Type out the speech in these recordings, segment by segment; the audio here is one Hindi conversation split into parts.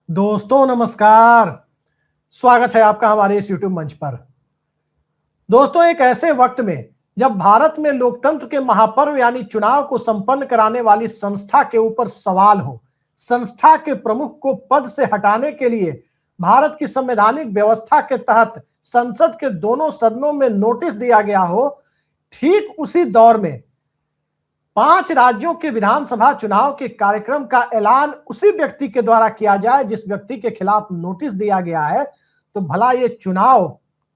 दोस्तों नमस्कार। स्वागत है आपका हमारे इस YouTube मंच पर। दोस्तों, एक ऐसे वक्त में जब भारत में लोकतंत्र के महापर्व यानी चुनाव को संपन्न कराने वाली संस्था के ऊपर सवाल हो, संस्था के प्रमुख को पद से हटाने के लिए भारत की संवैधानिक व्यवस्था के तहत संसद के दोनों सदनों में नोटिस दिया गया हो, ठीक उसी दौर में 5 राज्यों के विधानसभा चुनाव के कार्यक्रम का ऐलान उसी व्यक्ति के द्वारा किया जाए जिस व्यक्ति के खिलाफ नोटिस दिया गया है, तो भला ये चुनाव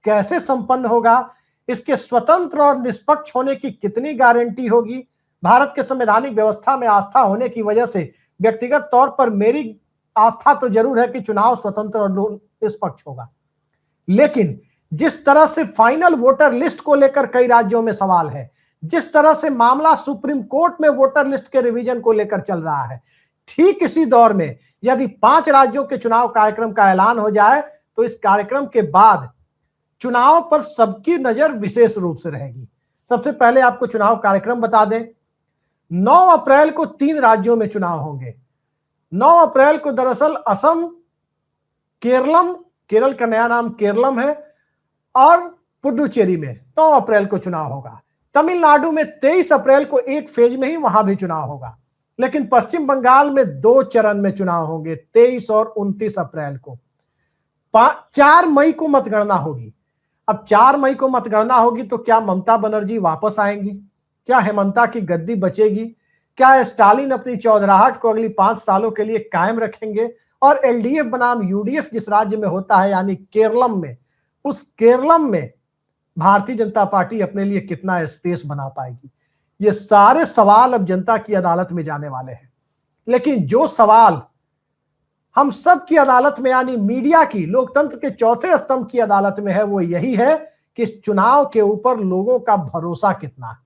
कैसे संपन्न होगा? इसके स्वतंत्र और निष्पक्ष होने की कितनी गारंटी होगी? भारत के संवैधानिक व्यवस्था में आस्था होने की वजह से व्यक्तिगत तौर पर मेरी आस्था तो जरूर है कि चुनाव स्वतंत्र और निष्पक्ष होगा, लेकिन जिस तरह से फाइनल वोटर लिस्ट को लेकर कई राज्यों में सवाल है, जिस तरह से मामला सुप्रीम कोर्ट में वोटर लिस्ट के रिवीजन को लेकर चल रहा है, ठीक इसी दौर में यदि 5 राज्यों के चुनाव कार्यक्रम का ऐलान हो जाए तो इस कार्यक्रम के बाद चुनाव पर सबकी नजर विशेष रूप से रहेगी। सबसे पहले आपको चुनाव कार्यक्रम बता दें। 9 अप्रैल को 3 राज्यों में चुनाव होंगे। 9 अप्रैल को दरअसल असम, केरल का नया नाम केरलम है, और पुडुचेरी में 9 अप्रैल को चुनाव होगा। तमिलनाडु में 23 अप्रैल को एक फेज में ही वहां भी चुनाव होगा, लेकिन पश्चिम बंगाल में 2 चरण में चुनाव होंगे, 23 और 29 अप्रैल को। 4 मई को मतगणना होगी। अब 4 मई को मतगणना होगी तो क्या ममता बनर्जी वापस आएंगी? क्या हेमंता की गद्दी बचेगी? क्या स्टालिन अपनी चौधराहट को अगली 5 सालों के लिए कायम रखेंगे? और एलडीएफ बनाम यूडीएफ जिस राज्य में होता है यानी केरलम में, उस केरलम में भारतीय जनता पार्टी अपने लिए कितना स्पेस बना पाएगी? ये सारे सवाल अब जनता की अदालत में जाने वाले हैं। लेकिन जो सवाल हम सब की अदालत में यानी मीडिया की, लोकतंत्र के चौथे स्तंभ की अदालत में है, वो यही है कि इस चुनाव के ऊपर लोगों का भरोसा कितना है।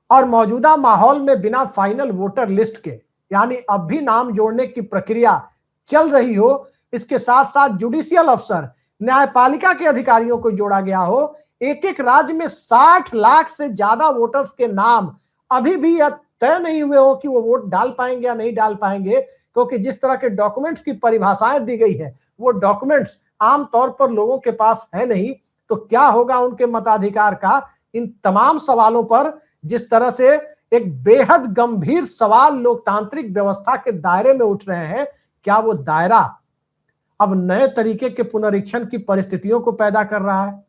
और मौजूदा माहौल में बिना फाइनल वोटर लिस्ट के यानी अब भी नाम जोड़ने की प्रक्रिया चल रही हो, इसके साथ साथ जुडिशियल अफसर, न्यायपालिका के अधिकारियों को जोड़ा गया हो, एक एक राज्य में 60 लाख से ज्यादा वोटर्स के नाम अभी भी तय नहीं हुए हो कि वो वोट डाल पाएंगे या नहीं डाल पाएंगे, क्योंकि जिस तरह के डॉक्यूमेंट्स की परिभाषाएं दी गई है वो डॉक्यूमेंट्स आमतौर पर लोगों के पास है नहीं, तो क्या होगा उनके मताधिकार का? इन तमाम सवालों पर जिस तरह से एक बेहद गंभीर सवाल लोकतांत्रिक व्यवस्था के दायरे में उठ रहे हैं, क्या वो दायरा अब नए तरीके के पुनरीक्षण की परिस्थितियों को पैदा कर रहा है?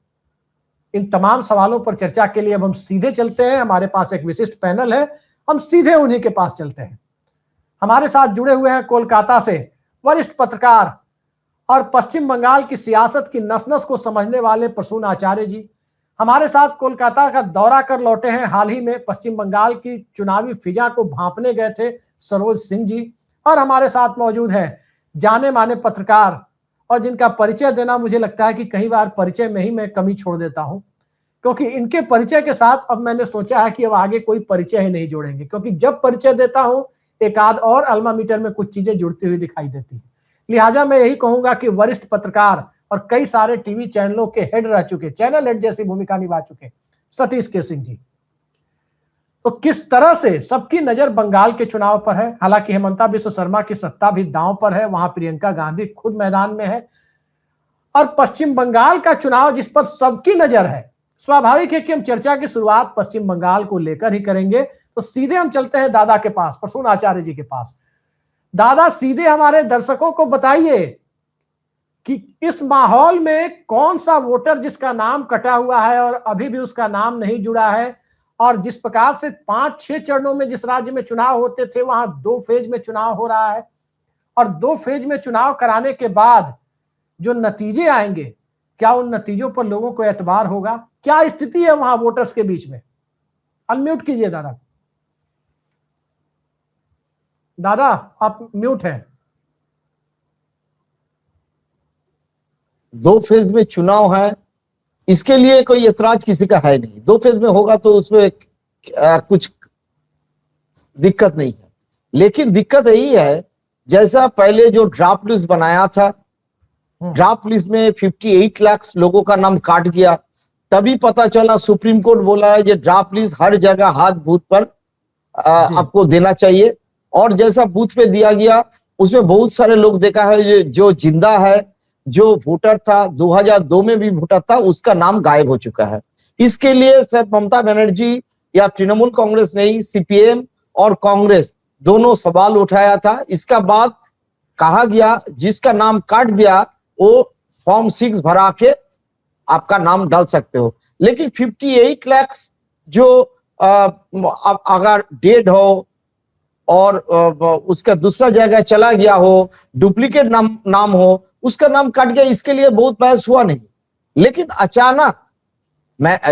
इन तमाम सवालों पर चर्चा के लिए अब हम सीधे चलते हैं। हमारे पास एक विशिष्ट पैनल है, हम सीधे उन्हीं के पास चलते हैं। हमारे साथ जुड़े हुए हैं कोलकाता से वरिष्ठ पत्रकार और पश्चिम बंगाल की सियासत की नस नस को समझने वाले प्रसून आचार्य जी। हमारे साथ कोलकाता का दौरा कर लौटे हैं, हाल ही में पश्चिम बंगाल की चुनावी फिजा को भांपने गए थे, सरोज सिंह जी। और हमारे साथ मौजूद है जाने माने पत्रकार और जिनका परिचय देना मुझे लगता है कि कई बार परिचय में ही मैं कमी छोड़ देता हूं, क्योंकि इनके परिचय के साथ अब मैंने सोचा है कि अब आगे कोई परिचय ही नहीं जोड़ेंगे, क्योंकि जब परिचय देता हूं एक आध और अल्मा मीटर में कुछ चीजें जुड़ती हुई दिखाई देती है। लिहाजा मैं यही कहूंगा कि वरिष्ठ पत्रकार और कई सारे टीवी चैनलों के हेड रह चुके, चैनल हेड जैसी भूमिका निभा चुके सतीश के सिंह जी, तो किस तरह से सबकी नजर बंगाल के चुनाव पर है। हालांकि हेमंता बिस्व शर्मा की सत्ता भी दांव पर है, वहां प्रियंका गांधी खुद मैदान में है, और पश्चिम बंगाल का चुनाव जिस पर सबकी नजर है, स्वाभाविक है कि हम चर्चा की शुरुआत पश्चिम बंगाल को लेकर ही करेंगे। तो सीधे हम चलते हैं दादा के पास, प्रसून आचार्य जी के पास। दादा, सीधे हमारे दर्शकों को बताइए कि इस माहौल में कौन सा वोटर जिसका नाम कटा हुआ है और अभी भी उसका नाम नहीं जुड़ा है, और जिस प्रकार से 5-6 चरणों में जिस राज्य में चुनाव होते थे वहां 2 फेज में चुनाव हो रहा है, और 2 फेज में चुनाव कराने के बाद जो नतीजे आएंगे, क्या उन नतीजों पर लोगों को एतबार होगा? क्या स्थिति है वहां वोटर्स के बीच में? अनम्यूट कीजिए दादा। दादा आप म्यूट हैं। 2 फेज में चुनाव है, इसके लिए कोई ऐतराज किसी का है नहीं। 2 फेज में होगा तो उसमें कुछ दिक्कत नहीं है, लेकिन दिक्कत यही है जैसा पहले जो ड्राफ्ट लिस्ट बनाया था, ड्राफ्ट लिस्ट में 58 लाख लोगों का नाम काट गया। तभी पता चला, सुप्रीम कोर्ट बोला है ये ड्राफ्ट लिस्ट हर जगह हाथ बूथ पर आपको देना चाहिए, और जैसा बूथ पे दिया गया उसमें बहुत सारे लोग देखा है जो जिंदा है, जो वोटर था 2002 में भी वोटर था, उसका नाम गायब हो चुका है। इसके लिए सिर्फ ममता बनर्जी या तृणमूल कांग्रेस नहीं, सीपीएम और कांग्रेस दोनों सवाल उठाया था। इसका बाद कहा गया जिसका नाम काट दिया वो फॉर्म 6 भरा के आपका नाम डाल सकते हो। लेकिन 58 लाख जो अगर डेड हो और उसका दूसरा जगह चला गया हो, डुप्लीकेट नाम हो, उसका नाम काट गया, इसके लिए बहुत बहस हुआ नहीं। लेकिन अचानक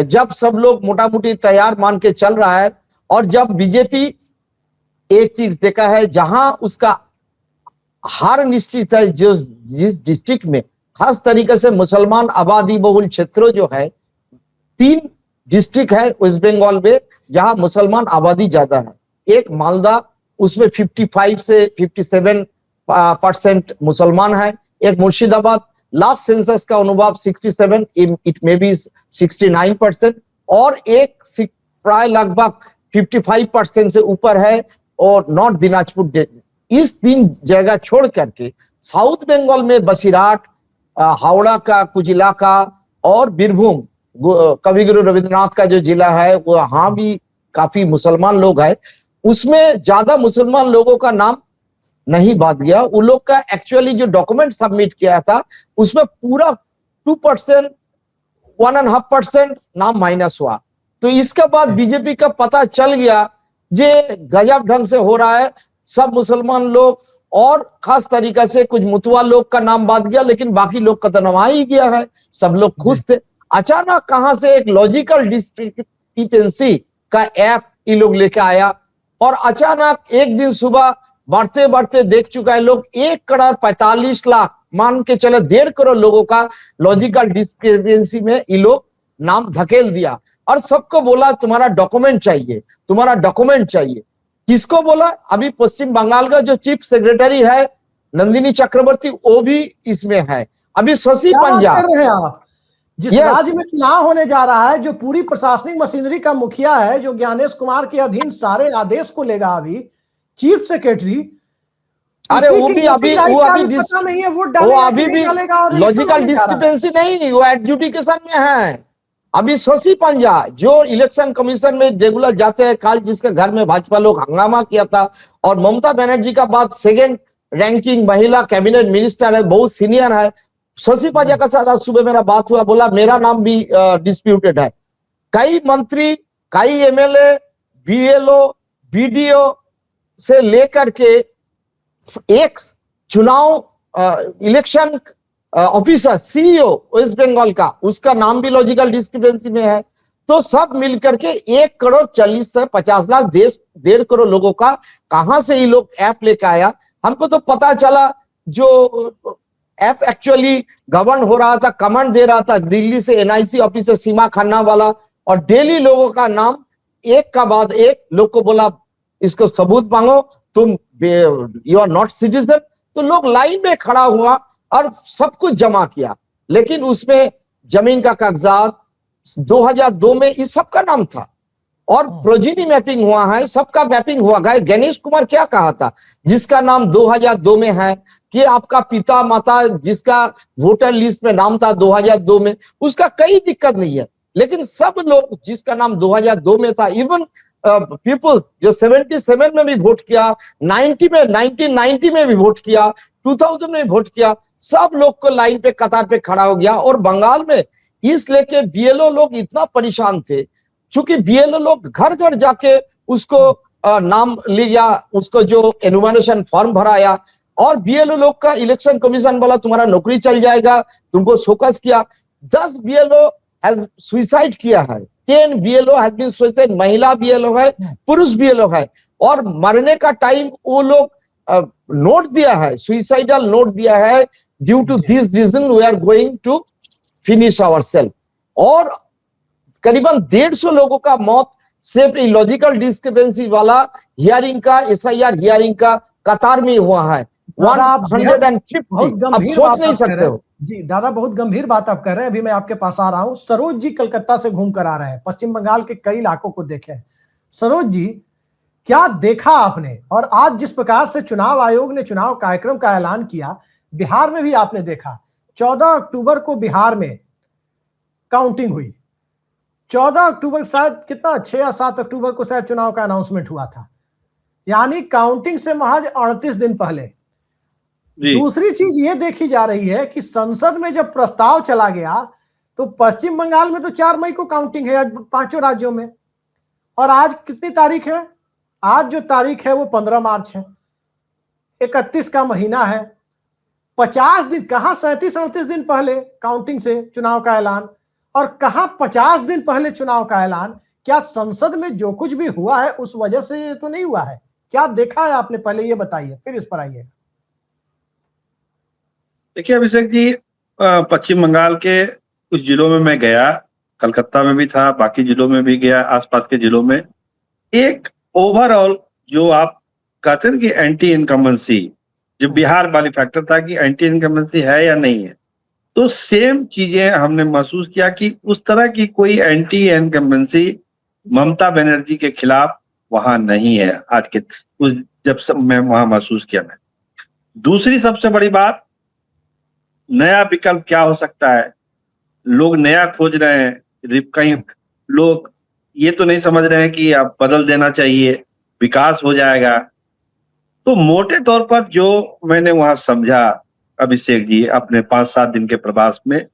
जब सब लोग मोटा मोटी तैयार मान के चल रहा है और जब बीजेपी एक चीज देखा है जहां उसका हार निश्चित है, जो जिस डिस्ट्रिक्ट में खास तरीके से मुसलमान आबादी बहुल क्षेत्रों जो है, 3 डिस्ट्रिक्ट है वेस्ट बंगाल में जहां मुसलमान आबादी ज्यादा है। एक मालदा, उसमें 55 से 57% मुसलमान है। एक मुर्शिदाबाद, लास्ट सेंसस का अनुपात 67, इट मे बी 69%, और एक प्राय लगभग 55% से ऊपर है और नॉर्थ दिनाजपुर। इस 3 जगह छोड़ करके साउथ बंगाल में बसीरहाट, हावड़ा का कुछ इलाका और बीरभूम, कवि गुरु रविंद्रनाथ का जो जिला है वहां भी काफी मुसलमान लोग हैं। उसमें ज्यादा मुसलमान लोगों का नाम नहीं बात गया। उन लोग का एक्चुअली जो डॉक्यूमेंट सबमिट किया था उसमें पूरा 2%, 1.5% नाम माइनस हुआ। तो इसके बाद बीजेपी का पता चल गया जे गजब ढंग से हो रहा है। सब मुसलमान लोग और खास तरीका से कुछ मुतवा लोग का नाम बात गया, लेकिन बाकी लोग का तो नाम आ ही गया है। सब लोग खुश थे। अचानक कहां से एक लॉजिकल डिस्क्रिपेंसी का ऐप ये लोग लेके आया और अचानक एक दिन सुबह बढ़ते बढ़ते देख चुका है लोग 1,45,00,000 मान के चले 1.5 करोड़ लोगों का लॉजिकल डिस्क्रिपेंसी में ये लोग नाम धकेल दिया और सबको बोला तुम्हारा डॉक्यूमेंट चाहिए, तुम्हारा डॉक्यूमेंट चाहिए। किसको बोला? अभी पश्चिम बंगाल का जो चीफ सेक्रेटरी है नंदिनी चक्रवर्ती, वो भी इसमें है। अभी शशि पंजा, आप जिस राज्य में चुनाव होने जा रहा है, जो पूरी प्रशासनिक मशीनरी का मुखिया है, जो ज्ञानेश कुमार के अधीन सारे आदेश को लेगा, अभी चीफ सेक्रेटरी, अरे वो भी अभी पता नहीं है वो अभी भी लॉजिकल डिस्क्रिपेंसी नहीं, वो एडजुडिकेशन में है। अभी शशि पंजा जो इलेक्शन कमीशन में रेगुलर जाते हैं, कल जिसके घर में भाजपा लोग हंगामा किया था और ममता बनर्जी का बाद 2nd रैंकिंग महिला कैबिनेट मिनिस्टर है, बहुत सीनियर है। शशि पंजा का साथ आज सुबह मेरा बात हुआ, बोला मेरा नाम भी डिस्प्यूटेड है। कई मंत्री, कई एमएलए, बीएलओ, बीडीओ से लेकर के एक चुनाव election officer, CEO West Bengal का, उसका नाम भी लॉजिकल डिस्क्रिपेंसी में है। तो सब मिलकर के 1,40,00,000 से 50,00,000 देश 1.5 करोड़ लोगों का कहां से ये लोग ऐप लेके आया। हमको तो पता चला जो ऐप एक्चुअली गवर्न हो रहा था, कमांड दे रहा था दिल्ली से एनआईसी ऑफिसर सीमा खन्ना वाला, और डेली लोगों का नाम एक का बाद एक लोग को बोला इसको सबूत मांगो, तुम यू आर नॉट सिटीजन। तो लोग लाइन में खड़ा हुआ और सब कुछ जमा किया, लेकिन उसमें जमीन का कागजात 2002 में इस सब का नाम था और प्रोजिनी मैपिंग हुआ है, सबका मैपिंग हुआ है। गणेश कुमार क्या कहा था, जिसका नाम 2002 में है कि आपका पिता माता जिसका वोटर लिस्ट में नाम था 2002 में, उसका कई दिक्कत नहीं है। लेकिन सब लोग जिसका नाम 2002 में था, इवन पीपल जो 77 में भी वोट किया, 1990 में भी वोट किया, 2000 में भी वोट किया, सब लोग को लाइन पे कतार पे खड़ा हो गया। और बंगाल में इस लेके बीएलओ लोग इतना परेशान थे, चूंकि बीएलओ लोग घर घर जाके उसको नाम लिया, उसको जो एनुमरेशन फॉर्म भराया, और बीएलओ लोग का इलेक्शन कमीशन वाला तुम्हारा नौकरी चल जाएगा, तुमको शोकस किया। 10 बीएलओ हैज सुसाइड किया है, 10 बीएलओ हैज बीन सुसाइड, महिला बीएलओ है, पुरुष बीएलओ है, और मरने का टाइम वो लोग नोट दिया है, सुसाइडल नोट दिया है, due to this reason we are going to finish ourselves. और करीबन 150 लोगों का मौत सिर्फ लॉजिकल डिस्क्रिपेंसी वाला हियरिंग का, एसआईआर हियरिंग का कतार में हुआ है। 150, आप सोच नहीं सकते हो जी दादा, बहुत गंभीर बात आप कह रहे हैं। अभी मैं आपके पास आ रहा हूं। सरोज जी कलकत्ता से घूम कर आ रहे हैं, पश्चिम बंगाल के कई इलाकों को देखे। सरोज जी, क्या देखा आपने? और आज जिस प्रकार से चुनाव आयोग ने चुनाव कार्यक्रम का ऐलान किया, बिहार में भी आपने देखा 14 अक्टूबर को बिहार में काउंटिंग हुई। 14 अक्टूबर शायद कितना 6 या 7 अक्टूबर को शायद चुनाव का अनाउंसमेंट हुआ था, यानी काउंटिंग से महज 38 दिन पहले। दूसरी चीज ये देखी जा रही है कि संसद में जब प्रस्ताव चला गया तो पश्चिम बंगाल में तो 4 मई को काउंटिंग है आज पांचों राज्यों में, और आज कितनी तारीख है? आज जो तारीख है वो 15 मार्च है, 31 का महीना है। 50 दिन कहां 37-38 दिन पहले काउंटिंग से चुनाव का ऐलान, और कहां 50 दिन पहले चुनाव का ऐलान। क्या संसद में जो कुछ भी हुआ है उस वजह से ये तो नहीं हुआ है? क्या देखा है आपने, पहले ये बताइए, फिर इस पर आइए। देखिए अभिषेक जी, पश्चिम बंगाल के कुछ जिलों में मैं गया, कलकत्ता में भी था, बाकी जिलों में भी गया, आसपास के जिलों में। एक ओवरऑल जो आप कहते हैं कि एंटी इनकम्बेंसी, जो बिहार वाली फैक्टर था कि एंटी इनकम्बेंसी है या नहीं है, तो सेम चीजें हमने महसूस किया कि उस तरह की कोई एंटी इनकम्बेंसी ममता बनर्जी के खिलाफ वहां नहीं है आज के उस जब मैं वहां महसूस किया। मैं दूसरी सबसे बड़ी बात, नया विकल्प क्या हो सकता है, लोग नया खोज रहे हैं। कहीं लोग ये तो नहीं समझ रहे हैं कि अब बदल देना चाहिए, विकास हो जाएगा। तो मोटे तौर पर जो मैंने वहां समझा अभिषेक जी अपने 5-7 दिन के प्रवास में,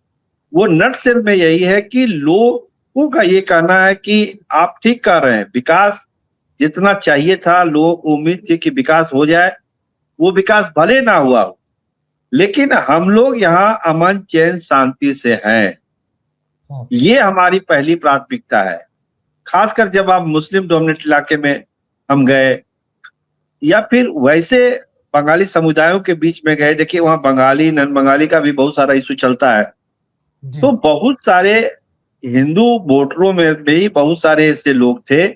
वो नटशेल में यही है कि लोगों का ये कहना है कि आप ठीक कह रहे हैं, विकास जितना चाहिए था, लोगों को उम्मीद थी कि विकास हो जाए, वो विकास भले ना हुआ हो, लेकिन हम लोग यहाँ अमन चैन शांति से हैं, ये हमारी पहली प्राथमिकता है। खासकर जब आप मुस्लिम डोमिनेट इलाके में हम गए या फिर वैसे बंगाली समुदायों के बीच में गए, देखिए वहां बंगाली नन बंगाली का भी बहुत सारा इशू चलता है, तो बहुत सारे हिंदू वोटरों में भी बहुत सारे ऐसे लोग थे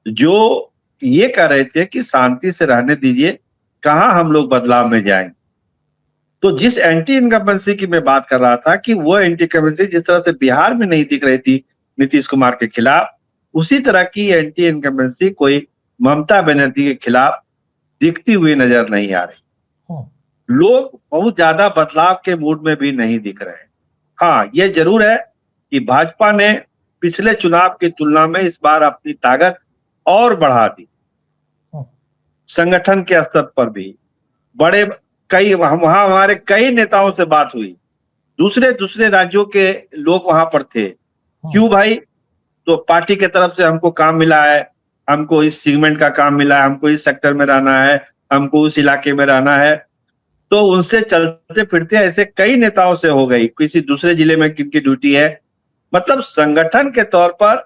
जो ये कह रहे थे कि शांति से रहने दीजिए, कहां हम लोग बदलाव में जाएंगे। तो जिस एंटी इनकम्बेंसी की मैं बात कर रहा था कि वो एंटी इनकम्बेंसी जिस तरह से बिहार में नहीं दिख रही थी नीतीश कुमार के खिलाफ, उसी तरह की एंटी इनकम्बेंसी कोई ममता बनर्जी के खिलाफ दिखती हुई नजर नहीं आ रही। लोग बहुत ज्यादा बदलाव के मूड में भी नहीं दिख रहे। हाँ, ये जरूर है कि भाजपा ने पिछले चुनाव की तुलना में इस बार अपनी ताकत और बढ़ा दी। संगठन के स्तर पर भी बड़े कई वहां हमारे कई नेताओं से बात हुई, दूसरे राज्यों के लोग वहां पर थे। क्यों भाई? तो पार्टी के तरफ से हमको काम मिला है, हमको इस सेगमेंट का काम मिला है, हमको इस सेक्टर में रहना है, हमको उस इलाके में रहना है। तो उनसे चलते फिरते ऐसे कई नेताओं से हो गई, किसी दूसरे जिले में किनकी ड्यूटी है। मतलब संगठन के तौर पर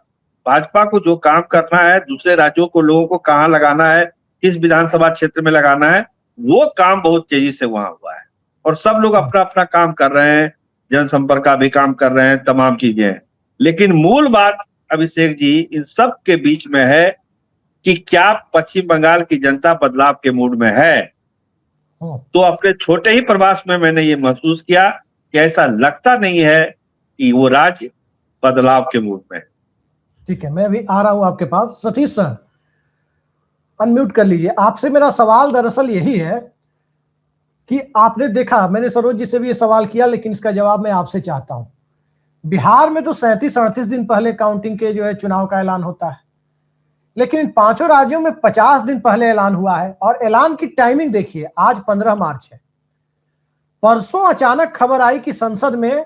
भाजपा को जो काम करना है, दूसरे राज्यों को लोगों को कहाँ लगाना है, किस विधानसभा क्षेत्र में लगाना है, वो काम बहुत तेजी से वहां हुआ है और सब लोग अपना अपना काम कर रहे हैं, जनसंपर्क का भी काम कर रहे हैं, तमाम चीजें। लेकिन मूल बात अभिषेक जी इन सब के बीच में है कि क्या पश्चिम बंगाल की जनता बदलाव के मूड में है? तो अपने छोटे ही प्रवास में मैंने ये महसूस किया कि ऐसा लगता नहीं है कि वो राज्य बदलाव के मूड में है। ठीक है, मैं अभी आ रहा हूं आपके पास। सतीश सर अनम्यूट कर लीजिए। आपसे मेरा सवाल दरअसल यही है कि आपने देखा, मैंने सरोज जी से भी ये सवाल किया लेकिन इसका जवाब मैं आपसे चाहता हूं। बिहार में तो 37-38 दिन पहले काउंटिंग के जो है चुनाव का ऐलान होता है, लेकिन इन पांचों राज्यों में 50 दिन पहले ऐलान हुआ है। और ऐलान की टाइमिंग देखिए, आज 15 मार्च है। परसों अचानक खबर आई कि संसद में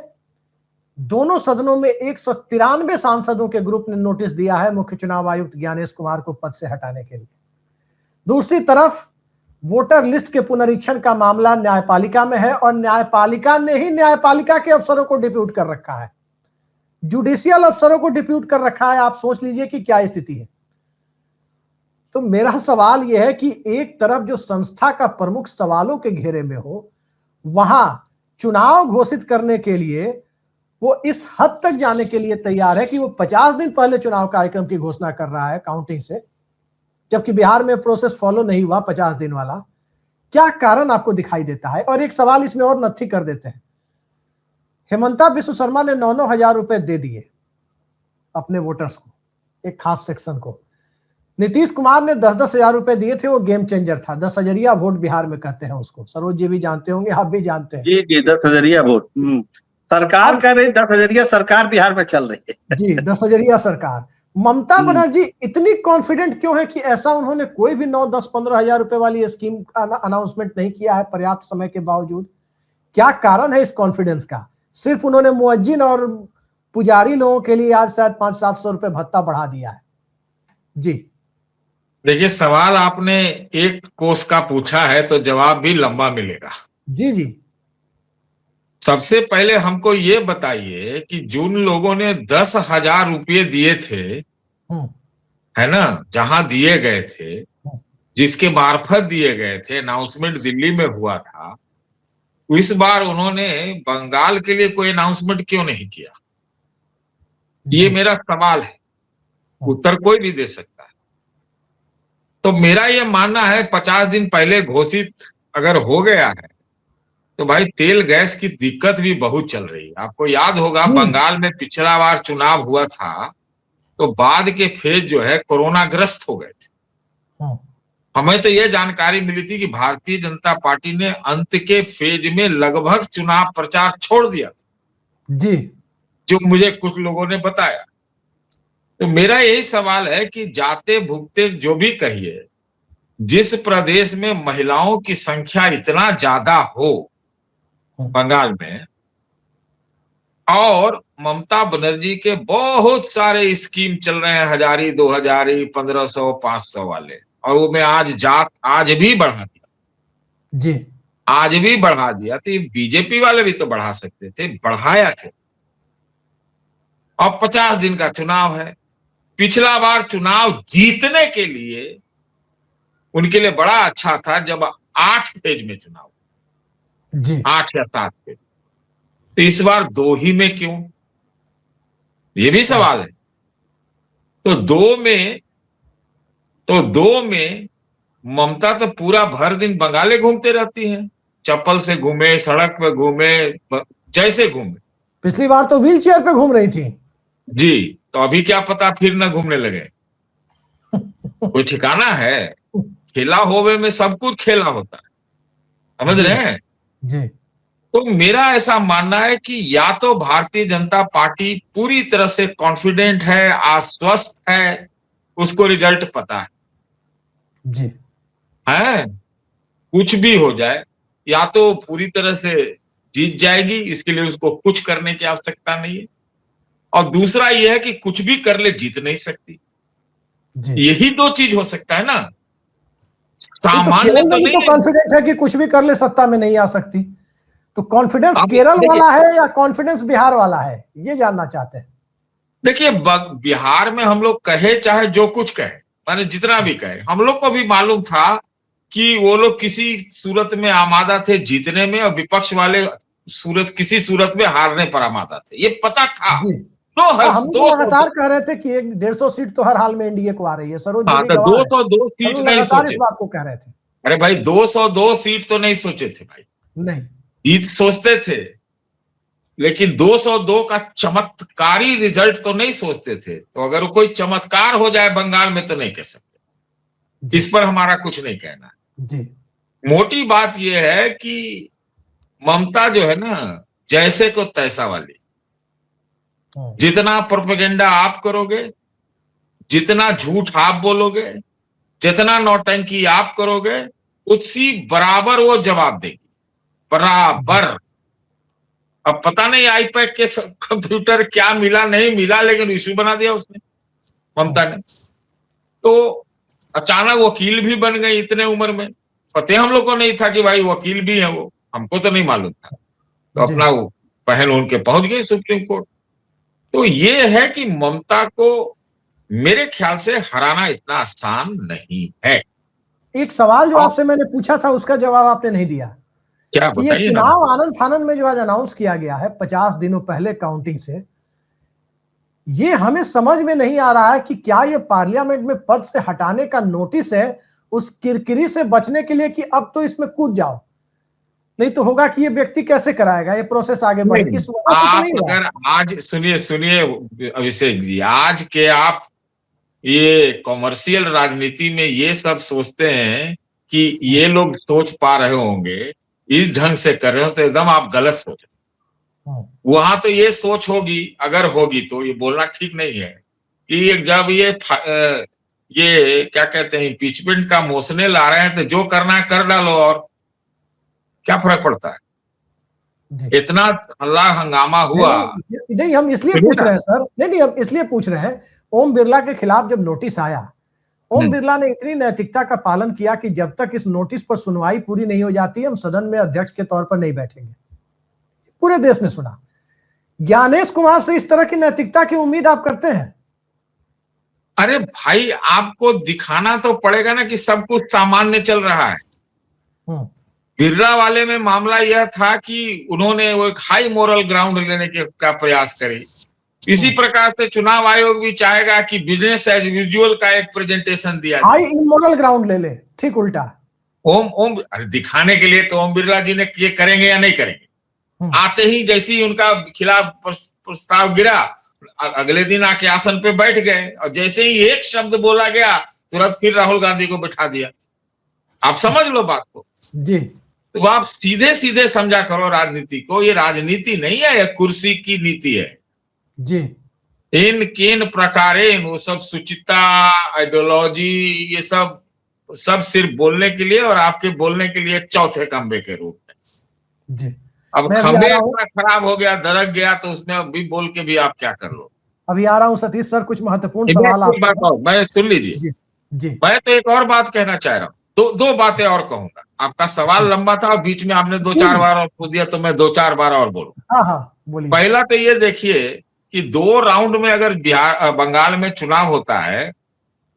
दोनों सदनों में 193 सांसदों के ग्रुप ने नोटिस दिया है मुख्य चुनाव आयुक्त ज्ञानेश कुमार को पद से हटाने के लिए। दूसरी तरफ वोटर लिस्ट के पुनरीक्षण का मामला न्यायपालिका में है और न्यायपालिका ने ही न्यायपालिका के अफसरों को डिप्यूट कर रखा है, जुडिशियल अफसरों को डिप्यूट कर रखा है। आप सोच लीजिए कि क्या स्थिति है। तो मेरा सवाल यह है कि एक तरफ जो संस्था का प्रमुख सवालों के घेरे में हो, वहां चुनाव घोषित करने के लिए वो इस हद तक जाने के लिए तैयार है कि वो 50 दिन पहले चुनाव कार्यक्रम की घोषणा कर रहा है काउंटिंग से, जबकि बिहार में प्रोसेस फॉलो नहीं हुआ 50 दिन वाला। क्या कारण आपको दिखाई देता है? और एक सवाल इसमें और नत्थी कर देते हैं। हेमंता बिस्व शर्मा ने 9-9 हजार रुपए दे दिए अपने वोटर्स को, एक खास सेक्शन को, नीतीश कुमार ने 10-10 हजार रुपए दिए थे, वो गेम चेंजर था। 10 हजरिया वोट बिहार में कहते हैं उसको, सरोज जी भी जानते होंगे, आप भी जानते हैं। जी 10 हजरिया वोट। सरकार का नहीं, 10 हजरिया सरकार बिहार में चल रही है। जी 10 हजरिया सरकार। ममता बनर्जी इतनी कॉन्फिडेंट क्यों है कि ऐसा उन्होंने कोई भी 9, 10, 15 हजार रुपए वाली स्कीम का अनाउंसमेंट नहीं किया है पर्याप्त समय के बावजूद? क्या कारण है इस कॉन्फिडेंस का? सिर्फ उन्होंने मुअज्जिन और पुजारी लोगों के लिए आज शायद 500-700 रुपए भत्ता बढ़ा दिया है। जी देखिए, सवाल आपने एक कोस का पूछा है तो जवाब भी लंबा मिलेगा। जी जी सबसे पहले हमको ये बताइए कि जिन लोगों ने 10,000 रुपये दिए थे, है ना, जहां दिए गए थे, जिसके मार्फत दिए गए थे, अनाउंसमेंट दिल्ली में हुआ था, इस बार उन्होंने बंगाल के लिए कोई अनाउंसमेंट क्यों नहीं किया? ये मेरा सवाल है, उत्तर कोई भी दे सकता है। तो मेरा ये मानना है 50 दिन पहले घोषित अगर हो गया है तो भाई तेल गैस की दिक्कत भी बहुत चल रही है। आपको याद होगा बंगाल में पिछला बार चुनाव हुआ था तो बाद के फेज जो है कोरोना ग्रस्त हो गए थे। हमें तो ये जानकारी मिली थी कि भारतीय जनता पार्टी ने अंत के फेज में लगभग चुनाव प्रचार छोड़ दिया था जी, जो मुझे कुछ लोगों ने बताया। तो मेरा यही सवाल है कि जाते भुगते जो भी कहिए, जिस प्रदेश में महिलाओं की संख्या इतना ज्यादा हो बंगाल में, और ममता बनर्जी के बहुत सारे स्कीम चल रहे हैं, 1000, 2000, 1500, 500 वाले, और वो मैं आज भी बढ़ा दिया जी आज भी बढ़ा दिया। तो बीजेपी वाले भी तो बढ़ा सकते थे, बढ़ाया क्यों? अब 50 दिन का चुनाव है। पिछला बार चुनाव जीतने के लिए उनके लिए बड़ा अच्छा था जब 8 फेज में चुनाव, जी 8 या 7 फेज। तो इस बार 2 ही में क्यों? ये भी सवाल है। तो 2 में ममता तो पूरा भर दिन बंगाले घूमते रहती हैं, चप्पल से घूमे, सड़क पे घूमे, जैसे घूमे। पिछली बार तो व्हील चेयर पे घूम रही थी। जी, तो अभी क्या पता फिर न घूमने लगे। कोई ठिकाना है? खेला होवे में सब कुछ खेला होता है, समझ रहे हैं? जी तो मेरा ऐसा मानना है कि या तो भारतीय जनता पार्टी पूरी तरह से कॉन्फिडेंट है, आश्वस्त है, उसको रिजल्ट पता जी है, कुछ भी हो जाए, या तो पूरी तरह से जीत जाएगी, इसके लिए उसको कुछ करने की आवश्यकता नहीं है, और दूसरा यह है कि कुछ भी कर ले जीत नहीं सकती। जी यही 2 चीज हो सकता है ना, तो सामान्य केरल तो में भी नहीं तो है। कॉन्फिडेंस है कि कुछ भी कर ले सत्ता में नहीं आ सकती। तो कॉन्फिडेंस अब केरल देखिए- वाला है या कॉन्फिडेंस बिहार वाला है, ये जानना चाहते हैं। देखिए, बिहार में हम लोग कहे चाहे जो कुछ कहे, माने जितना भी कहे, हम लोग को भी मालूम था कि वो लोग किसी सूरत में आमादा थे जीतने में, और विपक्ष वाले किसी सूरत में हारने पर आमादा थे, ये पता था। जी हम तो लगातार कह रहे थे कि 150 सीट तो हर हाल में एनडीए को आ रही है। सरोज जी भी गवाह हैं। 202 सीट हम नहीं लगातार इस सोचे। बात को कह रहे थे। अरे भाई 202 सीट तो नहीं सोचे थे भाई, नहीं, जीत सोचते थे, लेकिन 202 का चमत्कारी रिजल्ट तो नहीं सोचते थे। तो अगर कोई चमत्कार हो जाए बंगाल में तो नहीं कह सकते, इस पर हमारा कुछ नहीं कहना है। जी मोटी बात यह है कि ममता जो है ना, जैसे को तैसा वाली, जितना प्रोपेगेंडा आप करोगे, जितना झूठ आप बोलोगे, जितना नौटंकी आप करोगे, उसी बराबर वो जवाब देगी, बराबर। अब पता नहीं आईपैड के कंप्यूटर क्या मिला नहीं मिला, लेकिन इशू बना दिया उसने, ममता ने। तो अचानक वकील भी बन गई इतने उम्र में। पता हम लोग को नहीं था कि भाई वकील भी है वो, हमको तो नहीं मालूम था। तो अपना वो पहल उनके पहुंच गई सुप्रीम कोर्ट। तो ये है कि ममता को मेरे ख्याल से हराना इतना आसान नहीं है। एक सवाल जो आपसे मैंने पूछा था उसका जवाब आपने नहीं दिया। क्या कि ये चुनाव आनंद फानंद में जो आज अनाउंस किया गया है 50 दिनों पहले काउंटिंग से, ये हमें समझ में नहीं आ रहा है कि क्या ये पार्लियामेंट में पद से हटाने का नोटिस है उस किरकिरी से बचने के लिए कि अब तो इसमें कूद जाओ, नहीं तो होगा कि ये व्यक्ति कैसे कराएगा, ये प्रोसेस आगे बढ़ेगी। इस वजह से तो नहीं अगर आज सुनिए अभिषेक जी, आज के आप ये कॉमर्शियल राजनीति में ये सब सोचते हैं कि ये लोग सोच पा रहे होंगे, इस ढंग से कर रहे हो, तो एकदम आप गलत सोच। वहां तो ये सोच होगी, अगर होगी तो ये बोलना ठीक नहीं है कि जब ये क्या कहते हैं इम्पीचमेंट का मोशने ला रहे हैं तो जो करना है कर डालो, और क्या फर्क पड़ता है। इतना हल्ला हंगामा हुआ। नहीं, हम इसलिए पूछ रहे हैं सर, नहीं हम इसलिए पूछ रहे हैं, ओम बिरला के खिलाफ जब नोटिस आया, ओम बिरला ने इतनी नैतिकता का पालन किया कि जब तक इस नोटिस पर सुनवाई पूरी नहीं हो जाती हम सदन में अध्यक्ष के तौर पर नहीं बैठेंगे। पूरे देश ने सुना। ज्ञानेश कुमार से इस तरह की नैतिकता की उम्मीद आप करते हैं? अरे भाई, आपको दिखाना तो पड़ेगा ना कि सब कुछ सामान्य चल रहा है। बिरला वाले में मामला यह था कि उन्होंने वो एक हाई मोरल ग्राउंड लेने का प्रयास करे। इसी प्रकार से चुनाव आयोग भी चाहेगा कि बिजनेस एज यूजुअल का एक प्रेजेंटेशन दिया, हाई इमोरल ग्राउंड ले ले, ठीक उल्टा। ओम अरे दिखाने के लिए तो ओम बिरला जी ने ये करेंगे या नहीं करेंगे। आते ही जैसे ही उनका खिलाफ प्रस्ताव गिरा, अगले दिन आके आसन पे बैठ गए, और जैसे ही एक शब्द बोला गया तुरंत फिर राहुल गांधी को बिठा दिया। आप समझ लो बात को जी। तो आप सीधे सीधे समझा करो राजनीति को। ये राजनीति नहीं है, ये कुर्सी की नीति है जी। इन किन प्रकारे वो सब सुचिता आइडियोलॉजी ये सब सिर्फ बोलने के लिए और आपके बोलने के लिए चौथे खंबे के रूप में। जी। अब खंबे इतना खराब हो गया, दरक गया, तो उसमें अभी बोल के भी आप क्या कर लो। अभी आ रहा हूं सतीश सर, कुछ महत्वपूर्ण सवाल मैं सुन लीजिए जी। मैं तो एक और बात कहना चाह रहा हूँ, दो बातें और कहूंगा। आपका सवाल लंबा था, बीच में आपने 2-4 बार और पूछ दिया, तो मैं 2-4 बार और बोलूं। हाँ बोलिए। पहला तो ये देखिए कि 2 राउंड में अगर बंगाल में चुनाव होता है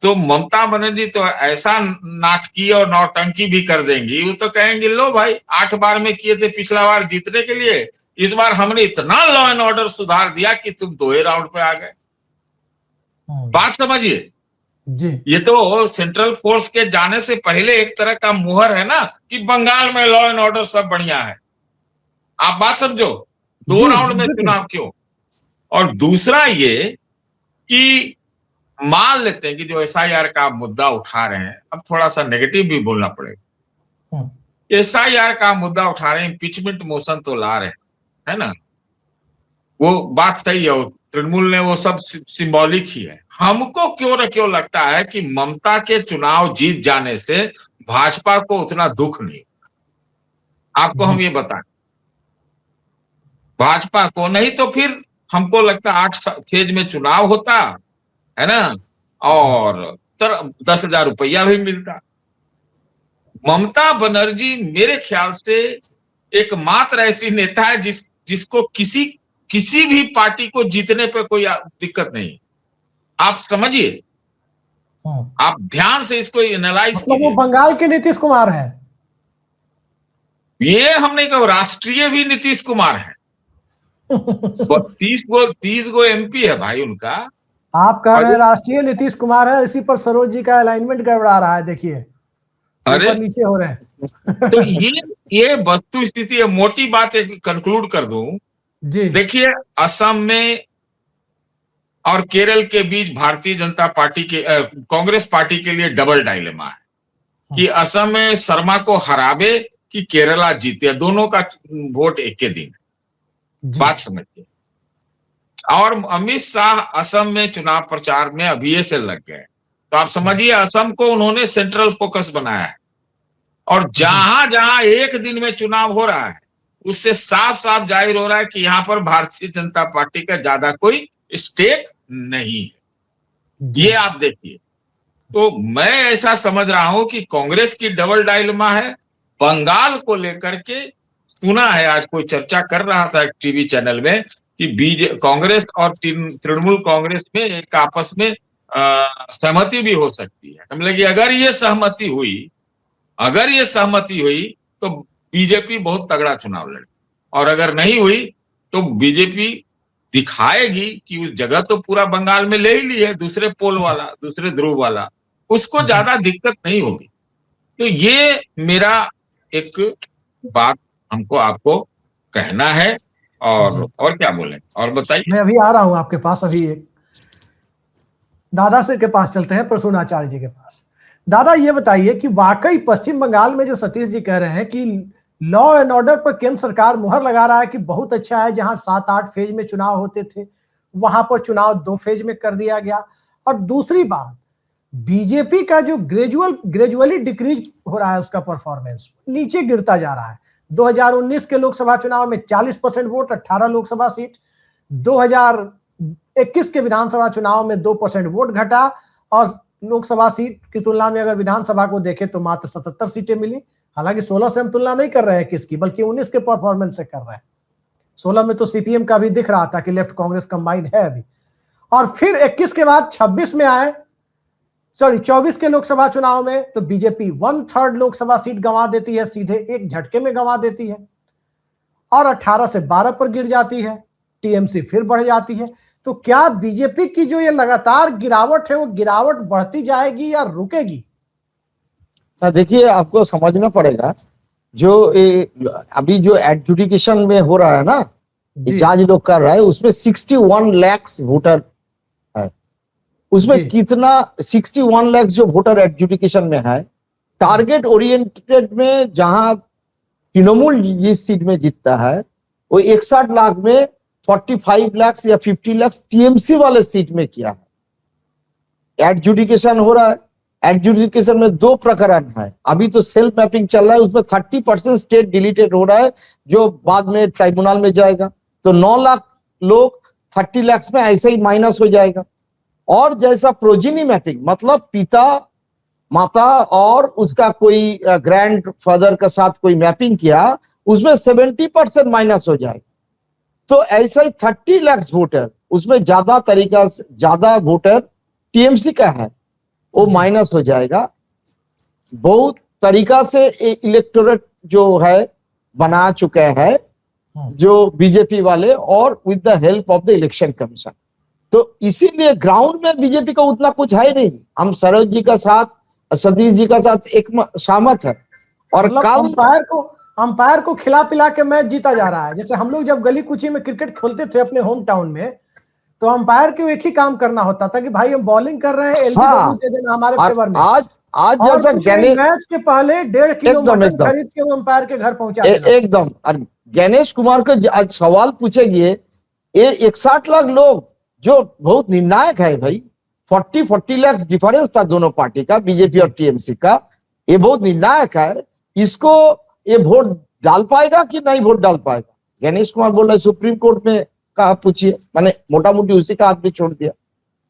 तो ममता बनर्जी तो ऐसा नाटकीय और नौटंकी भी कर देंगी। वो तो कहेंगे लो भाई 8 बार में किए थे पिछला बार जीतने के लिए, इस बार हमने इतना लॉ एंड ऑर्डर सुधार दिया कि तुम 2 ही राउंड पे आ गए। बात समझिए जी। ये तो सेंट्रल फोर्स के जाने से पहले एक तरह का मुहर है ना कि बंगाल में लॉ एंड ऑर्डर सब बढ़िया है। आप बात समझो, 2 राउंड में चुनाव क्यों। और दूसरा ये कि मान लेते हैं कि जो SIR का मुद्दा उठा रहे हैं, अब थोड़ा सा नेगेटिव भी बोलना पड़ेगा। SIR का मुद्दा उठा रहे हैं, इम्पीचमेंट मोशन तो ला रहे हैं, है ना, वो बात सही है, तृणमूल ने वो सब सिंबॉलिक ही है। हमको क्यों लगता है कि ममता के चुनाव जीत जाने से भाजपा को उतना दुख नहीं। आपको हम ये बताएं, भाजपा को नहीं तो फिर हमको लगता 8 फेज में चुनाव होता है ना, और 10,000 रुपया भी मिलता। ममता बनर्जी मेरे ख्याल से एकमात्र ऐसी नेता है जिसको किसी भी पार्टी को जीतने पे कोई दिक्कत नहीं। आप समझिए, आप ध्यान से इसको एनालाइज कीजिए। वो बंगाल के नीतीश कुमार है। ये हमने कहा राष्ट्रीय भी नीतीश कुमार है। 30 गो MP है भाई उनका। आप कह रहे हैं राष्ट्रीय नीतीश कुमार है, इसी पर सरोज जी का अलाइनमेंट गड़बड़ा रहा है। देखिए ऊपर नीचे हो रहे हैं। तो ये वस्तु स्थिति है। मोटी बात एक कंक्लूड कर दूं जी। देखिए, असम में और केरल के बीच भारतीय जनता पार्टी के कांग्रेस पार्टी के लिए डबल डायलेमा है कि असम में शर्मा को हरावे कि केरला जीते। दोनों का वोट एक के दिन। बात समझिए। और अमित शाह असम में चुनाव प्रचार में अभी से लग गए, तो आप समझिए असम को उन्होंने सेंट्रल फोकस बनाया है। और जहां जहां एक दिन में चुनाव हो रहा है उससे साफ साफ जाहिर हो रहा है कि यहां पर भारतीय जनता पार्टी का ज्यादा कोई स्टेक नहीं है। ये आप देखिए। तो मैं ऐसा समझ रहा हूं कि कांग्रेस की डबल डायलेमा है। बंगाल को लेकर के सुना है, आज कोई चर्चा कर रहा था टीवी चैनल में कि कांग्रेस और तृणमूल कांग्रेस में एक आपस में सहमति भी हो सकती है। मतलब कि अगर ये सहमति हुई तो बीजेपी बहुत तगड़ा चुनाव लड़े, और अगर नहीं हुई तो बीजेपी दिखाएगी कि उस जगह तो पूरा बंगाल में ले ही ली है, दूसरे पोल वाला, दूसरे ध्रुव वाला, उसको ज्यादा दिक्कत नहीं होगी। तो ये मेरा एक बात हमको आपको कहना है। और क्या बोले, और बताइए। मैं अभी आ रहा हूं आपके पास। अभी दादा से के पास चलते हैं, प्रसून आचार्य जी के पास। दादा ये बताइए कि वाकई पश्चिम बंगाल में जो सतीश जी कह रहे हैं कि लॉ एंड ऑर्डर पर केंद्र सरकार मुहर लगा रहा है कि बहुत अच्छा है, जहां 7-8 फेज में चुनाव होते थे वहां पर चुनाव 2 फेज में कर दिया गया। और दूसरी बात, बीजेपी का जो ग्रेजुअली डिक्रीज हो रहा है, उसका परफॉर्मेंस नीचे गिरता जा रहा है। 2019 के लोकसभा चुनाव में 40% वोट, 18 लोकसभा सीट। 2021 के विधानसभा चुनाव में 2% वोट घटा, और लोकसभा सीट की तुलना में अगर विधानसभा को देखें तो मात्र 77 सीटें मिली। हालांकि 16 से हम तुलना नहीं कर रहे हैं किसकी, बल्कि 19 के परफॉर्मेंस से कर रहे हैं। 16 में तो सीपीएम का भी दिख रहा था कि लेफ्ट कांग्रेस कंबाइंड है अभी। और फिर 21 के बाद 26 में आए, 24 के लोकसभा चुनाव में तो बीजेपी 1/3 लोकसभा सीट गंवा देती है, सीधे एक झटके में गंवा देती है, और 18 से 12 पर गिर जाती है। टीएमसी फिर बढ़ जाती है। तो क्या बीजेपी की जो ये लगातार गिरावट है, वो गिरावट बढ़ती जाएगी या रुकेगी? देखिए, आपको समझना पड़ेगा, जो अभी जो एडजुडिकेशन में हो रहा है ना, जज लोग कर रहा है, उसमें 61 लाख वोटर है। उसमें कितना 61 लाख जो वोटर एडजुडिकेशन में है, टारगेट ओरिएंटेड में जहां तृणमूल जिस सीट में जीतता है, वो 61 लाख में 45 लाख या 50 लाख टीएमसी वाले सीट में किया है। एडजुडिकेशन हो रहा है। एडजुडिकेशन में 2 प्रकरण है। अभी तो सेल्फ मैपिंग चल रहा है, उसमें 30% स्टेट डिलीटेड हो रहा है, जो बाद में ट्राइब्यूनल में जाएगा। तो 9 लाख लोग 30 लाख में ऐसे ही माइनस हो जाएगा। और जैसा प्रोजिनी मैपिंग, मतलब पिता माता और उसका कोई ग्रैंड फादर के साथ कोई मैपिंग किया, उसमें 70% माइनस हो जाएगा। तो ऐसा ही 30 लाख वोटर, उसमें ज्यादा तरीका से ज्यादा वोटर टीएमसी का है, वो माइनस हो जाएगा। बहुत तरीका से इलेक्टोरेट जो है बना चुके हैं जो बीजेपी वाले, और with the help of the election commission. तो इसीलिए ग्राउंड में बीजेपी का उतना कुछ है नहीं। हम सरोज जी का साथ, सतीश जी का साथ एक सहमत है। और मतलब अंपायर को खिला पिला के मैच जीता जा रहा है। जैसे हम लोग जब गली कुची में क्रिकेट खेलते थे अपने होम टाउन में, तो अंपायर को एक ही काम करना होता था कि भाई हम बॉलिंग कर रहे हैं, एलबीडब्ल्यू दे देना हमारे फेवर में। आज जैसा मैच के पहले 1.5 किलो मटन खरीद के वो अंपायर के घर पहुंचा देना। एकदम। गणेश कुमार को आज सवाल पूछेगी, ये 61 लाख लोग जो बहुत निर्णायक है भाई, 40 लाख डिफरेंस था दोनों पार्टी का, बीजेपी और टीएमसी का, ये बहुत निर्णायक है। इसको ये वोट डाल पाएगा कि नहीं वोट डाल पाएगा? गणेश कुमार बोल रहे सुप्रीम कोर्ट में कहा पूछिए, मैंने मोटा मोटी उसी का हाथ में छोड़ दिया।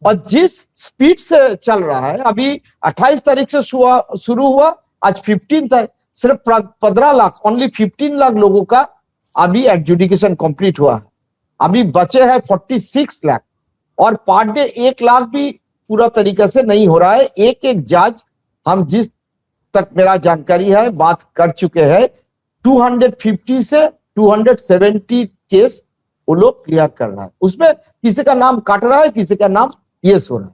और जिस स्पीड से चल रहा है, अभी 28 तारीख से शुरू हुआ, आज 15 है, सिर्फ 15 लाख, ओनली 15 लाख लोगों का अभी एडजुडिकेशन कंप्लीट हुआ है। अभी बचे हैं 46 लाख, और पर डे 1 लाख भी पूरा तरीके से नहीं हो रहा है। एक जज, हम जिस तक मेरा जानकारी है बात कर चुके हैं, 250 से 270 केस वो लोग क्लियर कर रहा है। उसमें किसी का नाम काट रहा है, किसी का नाम यस हो रहा है।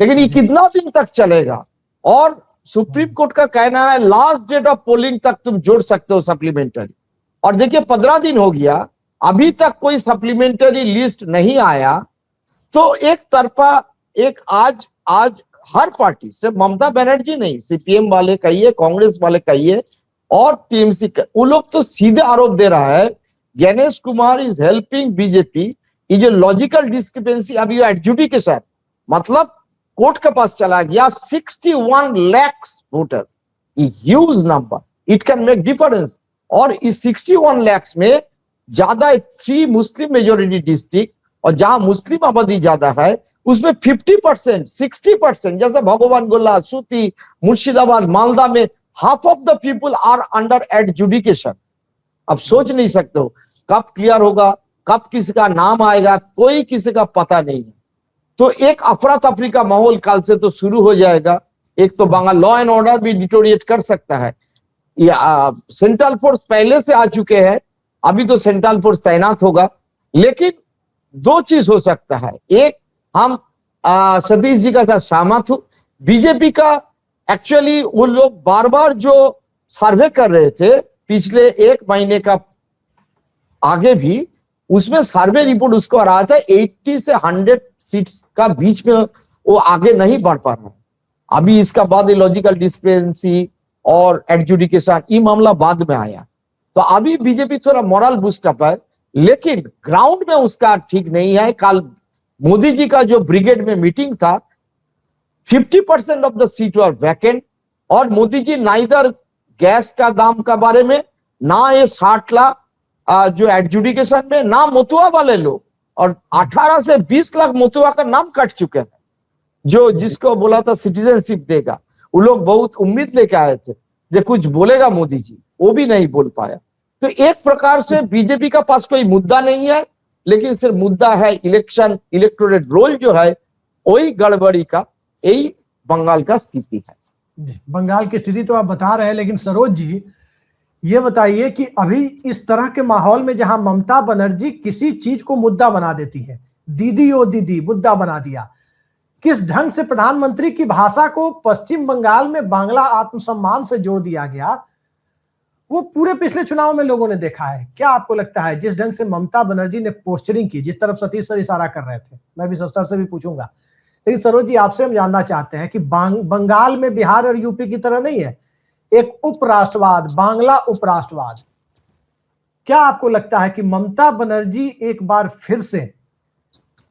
लेकिन ये कितना दिन तक चलेगा? और सुप्रीम कोर्ट का कहना है लास्ट डेट ऑफ पोलिंग तक तुम जोड़ सकते हो सप्लीमेंटरी। और देखिए 15 दिन हो गया, अभी तक कोई सप्लीमेंटरी लिस्ट नहीं आया। तो एक तरफा एक आज हर पार्टी, सिर्फ ममता बनर्जी नहीं, सीपीएम वाले कहिए, कांग्रेस वाले कहिए, और टीएमसी वो लोग तो सीधे आरोप दे रहा है Ganesh Kumar is helping BJP. ये जो लॉजिकल डिस्क्रिपेंसी अभी एडजुडिकेशन, मतलब कोर्ट के पास चला गया, 61 lakh voter, huge number, it can make difference. और इस 61 लाख में ज्यादा 3 मुस्लिम मेजोरिटी डिस्ट्रिक्ट, और जहां मुस्लिम आबादी ज्यादा है उसमें 50%, 60%, जैसे भगवान गोला, सूती, मुर्शिदाबाद, मालदा में half of the people are under adjudication. अब सोच नहीं सकते हो कब क्लियर होगा, कब किसी का नाम आएगा, कोई किसी का पता नहीं है। तो एक अफरा तफरी का माहौल कल से तो शुरू हो जाएगा। एक तो बंगाल लॉ एंड ऑर्डर भी डिटोरिएट कर सकता है। सेंट्रल फोर्स पहले से आ चुके हैं, अभी तो सेंट्रल फोर्स तैनात होगा। लेकिन 2 चीज हो सकता है, एक हम सतीश जी का साथ सहमत हूं, बीजेपी का एक्चुअली वो लोग बार बार जो सर्वे कर रहे थे पिछले 1 महीने का आगे भी, उसमें सर्वे रिपोर्ट उसको आ रहा था 80 से 100 सीट्स का बीच में वो आगे नहीं बढ़ पा रहा है। अभी इसका बाद लॉजिकल डिस्क्रिपेंसी और एडजुडिकेशन, ये मामला बाद में आया। तो अभी बीजेपी थोड़ा मॉरल बूस्टअप है, लेकिन ग्राउंड में उसका ठीक नहीं है। कल मोदी जी का जो ब्रिगेड में मीटिंग था, 50% of the seat were vacant, और मोदी जी नाइदर गैस का दाम का बारे में, ना ये 60 लाख जो एडजुडिकेशन में, ना मथुआ वाले लोग, और 18 से 20 लाख मथुआ का नाम कट चुके हैं, जो जिसको बोला था सिटीजनशिप देगा। वो लोग बहुत उम्मीद लेके आए थे जो कुछ बोलेगा मोदी जी, वो भी नहीं बोल पाया। तो एक प्रकार से बीजेपी का पास कोई मुद्दा नहीं है, लेकिन सिर्फ मुद्दा है इलेक्शन, इलेक्टोरेट रोल जो है, वही गड़बड़ी का, यही बंगाल का स्थिति है। बंगाल की स्थिति तो आप बता रहे हैं, लेकिन सरोज जी ये बताइए कि अभी इस तरह के माहौल में जहां ममता बनर्जी किसी चीज को मुद्दा बना देती है, दीदी ओ दीदी मुद्दा बना दिया, किस ढंग से प्रधानमंत्री की भाषा को पश्चिम बंगाल में बांग्ला आत्मसम्मान से जोड़ दिया गया, वो पूरे पिछले चुनाव में लोगों ने देखा है। क्या आपको लगता है जिस ढंग से ममता बनर्जी ने पोस्टरिंग की, जिस तरफ सतीश सर इशारा कर रहे थे, मैं भी सस्तर से भी पूछूंगा, लेकिन सरोज जी आपसे हम जानना चाहते हैं कि बंगाल में बिहार और यूपी की तरह नहीं है, एक उपराष्ट्रवाद, बांग्ला उपराष्ट्रवाद। क्या आपको लगता है कि ममता बनर्जी एक बार फिर से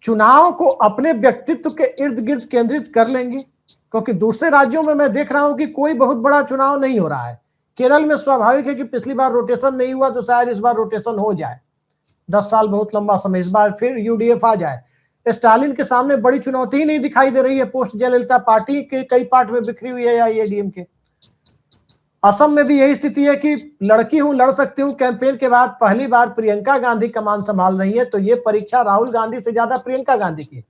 चुनाव को अपने व्यक्तित्व के इर्द गिर्द केंद्रित कर लेंगी? क्योंकि दूसरे राज्यों में मैं देख रहा हूं कि कोई बहुत बड़ा चुनाव नहीं हो रहा है। केरल में स्वाभाविक है कि पिछली बार रोटेशन नहीं हुआ, तो शायद इस बार रोटेशन हो जाए। 10 साल बहुत लंबा समय, इस बार फिर यूडीएफ आ जाए। स्टालिन के सामने बड़ी चुनौती ही नहीं दिखाई दे रही है। पोस्ट जयललिता पार्टी के कई पार्ट में बिखरी हुई है, या एडीएम के। असम में भी यही स्थिति है कि लड़की हूं, लड़ सकती हूं। कैंपेन के बाद पहली बार प्रियंका गांधी कमान संभाल रही है, तो ये परीक्षा राहुल गांधी से ज्यादा प्रियंका गांधी की।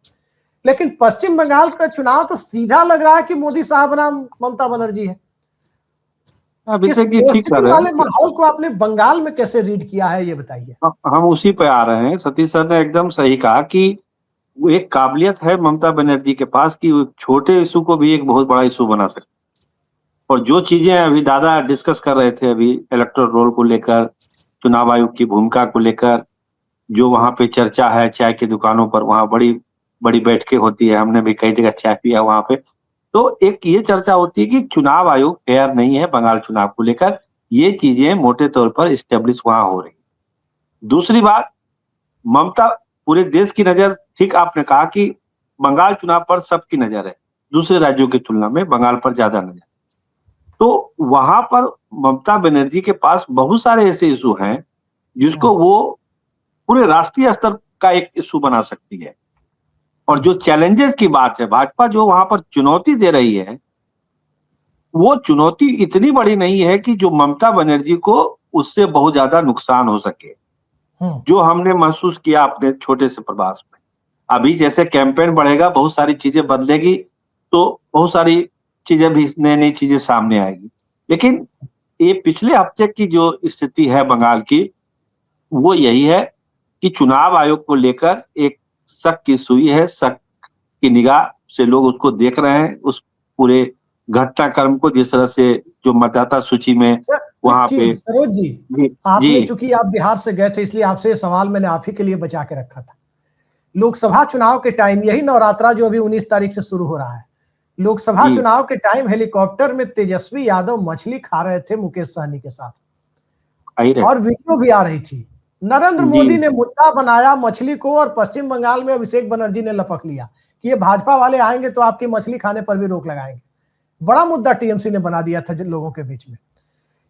लेकिन पश्चिम बंगाल का चुनाव तो सीधा लग रहा है कि मोदी साहब बनाम ममता बनर्जी है। वाले माहौल को आपने बंगाल में कैसे रीड किया है, ये बताइए। हम उसी पे आ रहे हैं। सतीश सर ने एकदम सही कहा कि वो एक काबिलियत है ममता बनर्जी के पास कि वो छोटे इशू को भी एक बहुत बड़ा इशू बना सकते। और जो चीजें अभी दादा डिस्कस कर रहे थे अभी इलेक्टोरल रोल को लेकर, चुनाव आयोग की भूमिका को लेकर, जो वहां पे चर्चा है चाय की दुकानों पर, वहां बड़ी बड़ी बैठकें होती है, हमने भी कई जगह चाय पिया वहां पे। तो एक ये चर्चा होती है कि चुनाव आयोग फेयर नहीं है बंगाल चुनाव को लेकर। ये चीजें मोटे तौर पर स्टेब्लिश वहां हो रही। दूसरी बात, ममता पूरे देश की नजर, ठीक आपने कहा कि बंगाल चुनाव पर सबकी नजर है, दूसरे राज्यों की तुलना में बंगाल पर ज्यादा नजर। तो वहां पर ममता बनर्जी के पास बहुत सारे ऐसे इशू हैं जिसको वो पूरे राष्ट्रीय स्तर का एक इशू बना सकती है। और जो चैलेंजेस की बात है, भाजपा जो वहां पर चुनौती दे रही है, वो चुनौती इतनी बड़ी नहीं है कि जो ममता बनर्जी को उससे बहुत ज्यादा नुकसान हो सके, जो हमने महसूस किया अपने छोटे से प्रवास में। अभी जैसे कैंपेन बढ़ेगा, बहुत सारी चीजें बदलेगी, तो बहुत सारी चीजें भी, नई नई चीजें सामने आएगी। लेकिन ये पिछले हफ्ते की जो स्थिति है बंगाल की, वो यही है कि चुनाव आयोग को लेकर एक शक की सुई है, शक की निगाह से लोग उसको देख रहे हैं, उस पूरे घटनाक्रम को, जिस तरह से जो मतदाता सूची में वहां पे। सरोज जी, आपने चूंकि आप बिहार से गए थे, इसलिए आपसे सवाल मैंने आप ही के लिए बचा के रखा था। लोकसभा चुनाव के टाइम, यही नवरात्रा जो अभी 19 तारीख से शुरू हो रहा है, लोकसभा चुनाव के टाइम हेलीकॉप्टर में तेजस्वी यादव मछली खा रहे थे मुकेश सहनी के साथ, और वीडियो भी आ रही थी। नरेंद्र मोदी ने मुद्दा बनाया मछली को, और पश्चिम बंगाल में अभिषेक बनर्जी ने लपक लिया कि ये भाजपा वाले आएंगे तो आपकी मछली खाने पर भी रोक लगाएंगे। बड़ा मुद्दा टीएमसी ने बना दिया था लोगों के बीच में।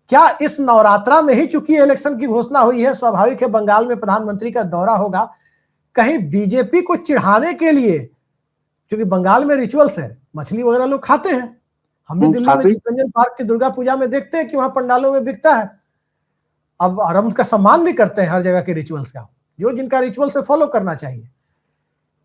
क्या इस नवरात्रा में ही चूंकि इलेक्शन की घोषणा हुई है, स्वाभाविक है बंगाल में प्रधानमंत्री का दौरा होगा, कहीं बीजेपी को चिढ़ाने के लिए, क्योंकि बंगाल में रिचुअल्स है, मछली वगैरह लोग खाते हैं। हम भी दिल्ली में चितरंजन पार्क की दुर्गा पूजा में देखते हैं कि वहां पंडालों में बिकता है। अब हम उसका सम्मान भी करते हैं हर जगह के रिचुअल्स का, जो जिनका रिचुअल से फॉलो करना चाहिए।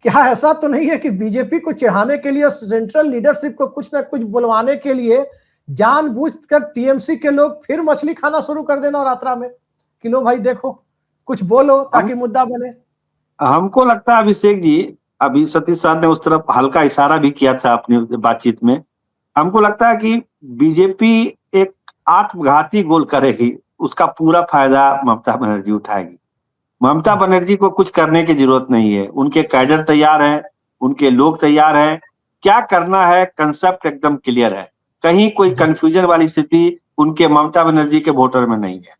क्या ऐसा तो नहीं है कि बीजेपी को चिढ़ाने के लिए और सेंट्रल लीडरशिप को कुछ ना कुछ बुलवाने के लिए जानबूझकर टीएमसी के लोग फिर मछली खाना शुरू कर देना नवरात्रा में कि लो भाई देखो, कुछ बोलो ताकि मुद्दा बने? हमको लगता है अभिषेक जी, अभी सतीश साहब ने उस तरफ हल्का इशारा भी किया था अपनी बातचीत में। हमको लगता है कि बीजेपी एक आत्मघाती गोल करेगी, उसका पूरा फायदा ममता बनर्जी उठाएगी। ममता बनर्जी को कुछ करने की जरूरत नहीं है, उनके कैडर तैयार हैं, उनके लोग तैयार हैं क्या करना है, कंसेप्ट एकदम क्लियर है, कहीं कोई कंफ्यूजन वाली स्थिति उनके ममता बनर्जी के वोटर में नहीं है।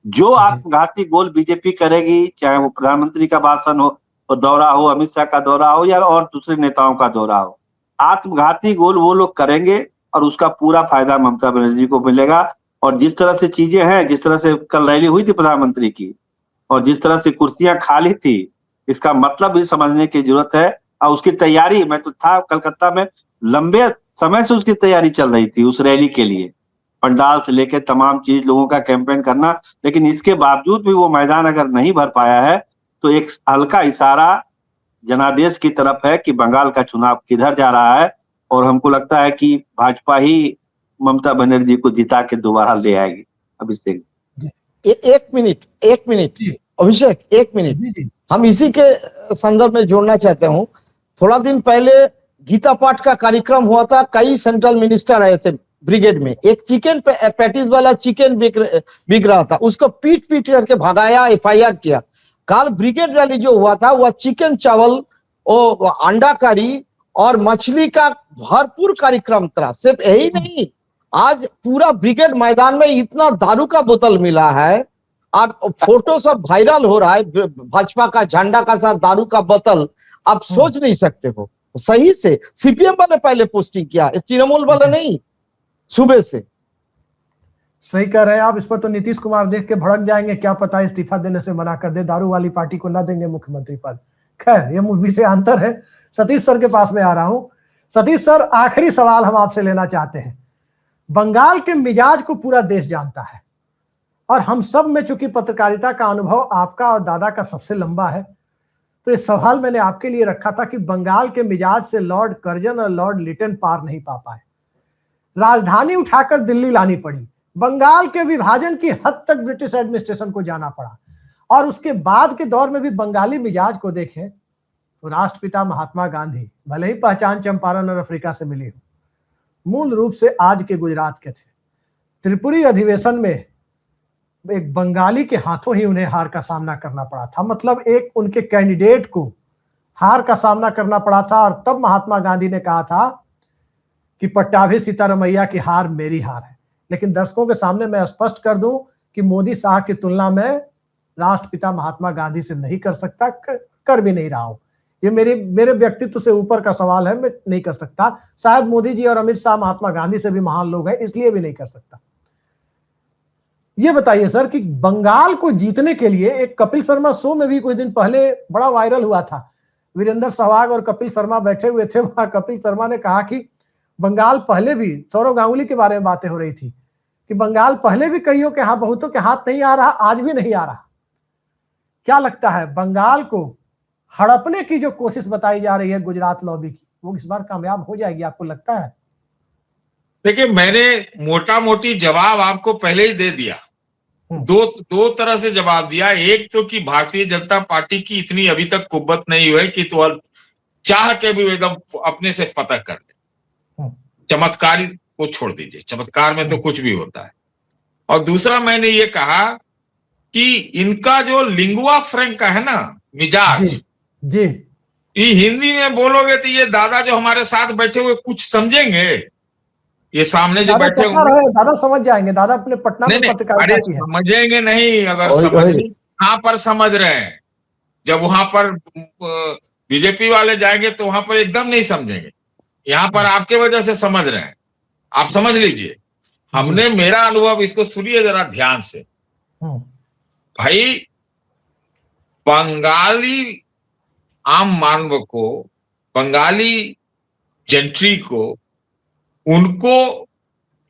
जो आत्मघाती गोल बीजेपी करेगी, चाहे वो प्रधानमंत्री का भाषण हो, दौरा हो, अमित शाह का दौरा हो, या और दूसरे नेताओं का दौरा हो, आत्मघाती गोल वो लोग करेंगे और उसका पूरा फायदा ममता बनर्जी को मिलेगा। और जिस तरह से चीजें हैं, जिस तरह से कल रैली हुई थी प्रधानमंत्री की, और जिस तरह से कुर्सियां खाली थी, इसका मतलब भी समझने की जरूरत है। और उसकी तैयारी, मैं तो था कलकत्ता में, लंबे समय से उसकी तैयारी चल रही थी उस रैली के लिए, पंडाल से लेकर तमाम चीज, लोगों का कैंपेन करना। लेकिन इसके बावजूद भी वो मैदान अगर नहीं भर पाया है तो एक हल्का इशारा जनादेश की तरफ है कि बंगाल का चुनाव किधर जा रहा है। और हमको लगता है कि भाजपा ही ममता बनर्जी को जिता के दोबारा ले आएगी। अभिषेक एक मिनट अभिषेक, एक मिनट, हम इसी के संदर्भ में जोड़ना चाहते हूं। थोड़ा दिन पहले गीता पाठ का कार्यक्रम हुआ था, कई सेंट्रल मिनिस्टर आए थे ब्रिगेड में, एक चिकन पैटीज वाला चिकन बिक रहा था, उसको पीट करके भगाया, FIR किया। कल ब्रिगेड रैली जो हुआ था वह चिकन चावल और अंडा करी और मछली का भरपूर कार्यक्रम था। सिर्फ यही नहीं, आज पूरा ब्रिगेड मैदान में इतना दारू का बोतल मिला है और फोटो सब वायरल हो रहा है, भाजपा का झंडा का साथ दारू का बोतल। आप सोच नहीं सकते हो, सही से CPM वाले पहले पोस्टिंग किया, तृणमूल वाले नहीं, सुबह से। सही कह रहे हैं आप। इस पर तो नीतीश कुमार देख के भड़क जाएंगे, क्या पता इस्तीफा देने से मना कर दे, दारू वाली पार्टी को ना देंगे मुख्यमंत्री पद। खैर, ये मूवी से अंतर है। सतीश सर के पास में आ रहा हूं। सतीश सर, आखिरी सवाल हम आपसे लेना चाहते हैं। बंगाल के मिजाज को पूरा देश जानता है और हम सब में चूंकि पत्रकारिता का अनुभव आपका और दादा का सबसे लंबा है, तो ये सवाल मैंने आपके लिए रखा था कि बंगाल के मिजाज से लॉर्ड कर्जन और लॉर्ड लिटन पार नहीं पा पाए, राजधानी उठाकर दिल्ली लानी पड़ी, बंगाल के विभाजन की हद तक ब्रिटिश एडमिनिस्ट्रेशन को जाना पड़ा, और उसके बाद के दौर में भी बंगाली मिजाज को देखें तो राष्ट्रपिता महात्मा गांधी भले ही पहचान चंपारण और अफ्रीका से मिली हो, मूल रूप से आज के गुजरात के थे। त्रिपुरी अधिवेशन में एक बंगाली के हाथों ही उन्हें हार का सामना करना पड़ा था, मतलब एक उनके कैंडिडेट को हार का सामना करना पड़ा था। और तब महात्मा गांधी ने कहा था कि पट्टाभी सीतारमैया की हार मेरी हार है। लेकिन दर्शकों के सामने मैं स्पष्ट कर दूं कि मोदी साहब की तुलना में राष्ट्रपिता महात्मा गांधी से नहीं कर सकता, कर भी नहीं रहा हूं। ये मेरे व्यक्तित्व से ऊपर का सवाल है, मैं नहीं कर सकता। शायद मोदी जी और अमित शाह महात्मा गांधी से भी महान लोग हैं, इसलिए भी नहीं कर सकता। ये बताइए सर कि बंगाल को जीतने के लिए एक कपिल शर्मा शो में भी कुछ दिन पहले बड़ा वायरल हुआ था, वीरेंद्र सहवाग और कपिल शर्मा बैठे हुए थे वहां। कपिल शर्मा ने कहा कि बंगाल पहले भी, सौरव गांगुली के बारे में बातें हो रही थी कि बंगाल पहले भी कईयों के हाथ, बहुतों के हाथ नहीं आ रहा, आज भी नहीं आ रहा। क्या लगता है बंगाल को हड़पने की जो कोशिश बताई जा रही है गुजरात लॉबी की, वो इस बार कामयाब हो जाएगी, आपको लगता है? देखिए, मैंने मोटा मोटी जवाब आपको पहले ही दे दिया। दो तरह से जवाब दिया। एक तो कि भारतीय जनता पार्टी की इतनी अभी तक कुव्वत नहीं हुई कि तो चाह के भी एकदम अपने से फतह कर ले। चमत्कार को छोड़ दीजिए, चमत्कार में तो कुछ भी होता है। और दूसरा मैंने ये कहा कि इनका जो लिंगुआ फ्रैंका है ना, मिजाज जी, ये हिंदी में बोलोगे तो ये दादा जो हमारे साथ बैठे हुए कुछ समझेंगे, ये सामने जो बैठे हुए दादा समझ जाएंगे। दादा अपने पटना में पत्रकारिता की है। समझेंगे नहीं, अगर समझने कहां पर समझ रहे हैं, जब वहां पर बीजेपी वाले जाएंगे तो वहां पर एकदम नहीं समझेंगे। यहां पर आपके वजह से समझ रहे हैं, आप समझ लीजिए। हमने, मेरा अनुभव, इसको सुनिए जरा ध्यान से भाई। बंगाली आम मानव को, बंगाली जेंट्री को, उनको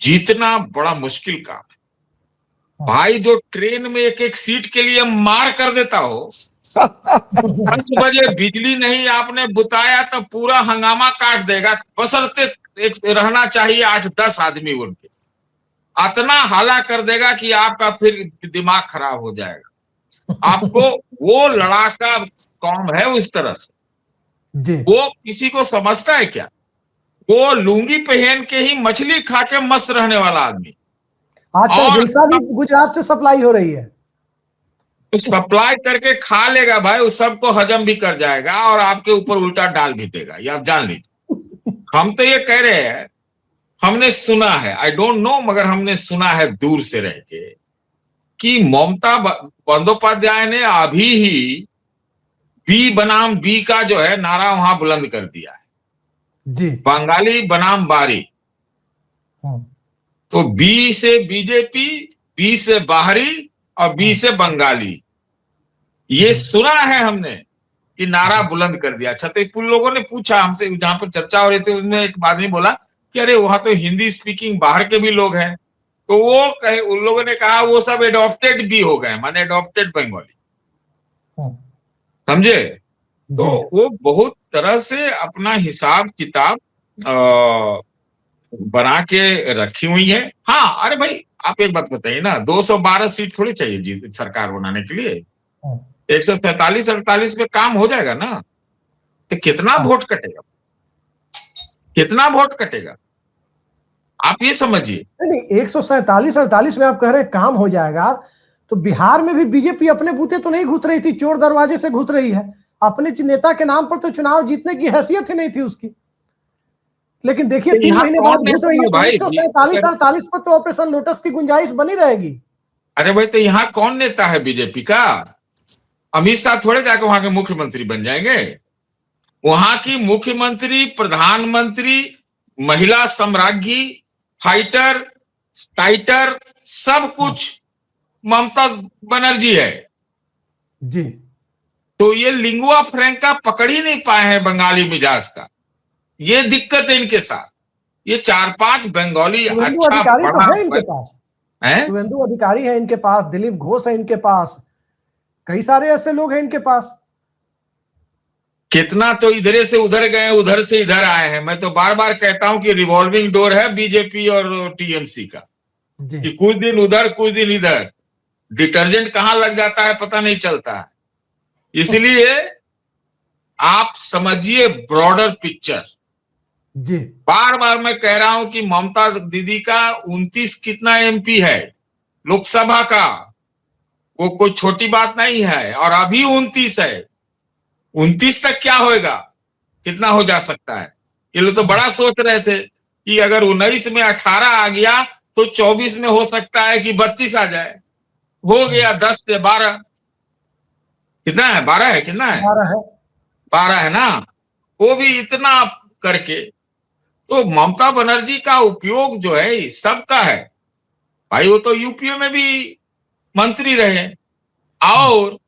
जीतना बड़ा मुश्किल काम है भाई। जो ट्रेन में एक एक सीट के लिए मार कर देता हो, 5 बजे बिजली नहीं आपने बुताया तो पूरा हंगामा काट देगा, बशर्ते एक रहना चाहिए 8-10 आदमी उनके, इतना हाला कर देगा कि आपका फिर दिमाग खराब हो जाएगा। आपको वो लड़ाका कौम है उस तरह से जी। वो किसी को समझता है क्या? वो लुंगी पहन के ही मछली खा के मस्त रहने वाला आदमी। आजकल हिलसा भी गुजरात से सप्लाई हो रही है, तो सप्लाई करके खा लेगा भाई, उस सबको हजम भी कर जाएगा और आपके ऊपर उल्टा डाल भी देगा, ये आप जान लीजिए। हम तो ये कह रहे हैं, हमने सुना है, आई डोंट नो, मगर हमने सुना है दूर से रह के कि ममता बंदोपाध्याय ने अभी ही बी बनाम बी का जो है नारा वहां बुलंद कर दिया है। जी। बंगाली बनाम बारी। तो बी से बीजेपी, बी से बाहरी और बी से बंगाली, ये सुना है हमने कि नारा बुलंद कर दिया। छतरपुर लोगों ने पूछा हमसे, जहां पर चर्चा हो रही थी, उनमें एक आदमी बोला कि अरे वहां तो हिंदी स्पीकिंग बाहर के भी लोग हैं। तो वो कहे, उन लोगों ने कहा वो सब एडॉप्टेड भी हो गए, माने एडॉप्टेड बंगाली, समझे। तो वो बहुत तरह से अपना हिसाब किताब बना के रखी हुई है। हाँ, अरे भाई आप एक बात बताइए ना, 212 सीट थोड़ी चाहिए सरकार बनाने के लिए। 147-48 में काम हो जाएगा ना। तो कितना वोट कटेगा, कितना वोट कटेगा, आप ये समझिए। नहीं, 147-48 में आप कह रहे काम हो जाएगा, तो बिहार में भी बीजेपी अपने बूते तो नहीं घुस रही थी, चोर दरवाजे से घुस रही है। अपने नेता के नाम पर तो चुनाव जीतने की हैसियत ही नहीं थी उसकी, लेकिन देखिए 3 महीने बाद घुस रही है। 147-48 पर तो ऑपरेशन लोटस की गुंजाइश बनी रहेगी। अरे भाई, तो यहाँ कौन नेता है बीजेपी का? अमित शाह थोड़े जाके वहां के मुख्यमंत्री बन जाएंगे। वहां की मुख्यमंत्री, प्रधानमंत्री, महिला सम्राज्ञी, फाइटर, टाइटर, सब कुछ ममता बनर्जी है जी। तो ये लिंगुआ फ्रैंका पकड़ ही नहीं पाए हैं बंगाली मिजाज का। ये दिक्कत है इनके साथ। ये 4-5 बंगाली शुभेंदु अच्छा अधिकारी तो पढ़ा है इनके पास, शुभेंदु अधिकारी है इनके पास, दिलीप घोष है इनके पास, कई सारे ऐसे लोग हैं इनके पास। कितना तो इधर से उधर गए, उधर से इधर आए हैं। मैं तो बार बार कहता हूं कि रिवॉल्विंग डोर है बीजेपी और टीएमसी का, कि कुछ दिन उधर कुछ दिन इधर, डिटर्जेंट कहां लग जाता है पता नहीं चलता है। इसलिए आप समझिए ब्रॉडर पिक्चर। जी। बार बार मैं कह रहा हूं कि ममता दीदी का 29 कितना एमपी है लोकसभा का, वो कोई छोटी बात नहीं है। और अभी 29 है, 29 तक क्या होएगा, कितना हो जा सकता है। ये लोग तो बड़ा सोच रहे थे कि अगर 19 में 18 आ गया तो 24 में हो सकता है कि 32 आ जाए। हो गया 10 से 12, कितना है, 12 है, कितना है, 12 है ना। वो भी इतना करके, तो ममता बनर्जी का उपयोग जो है सबका है भाई। वो तो यूपी में भी मंत्री रहे और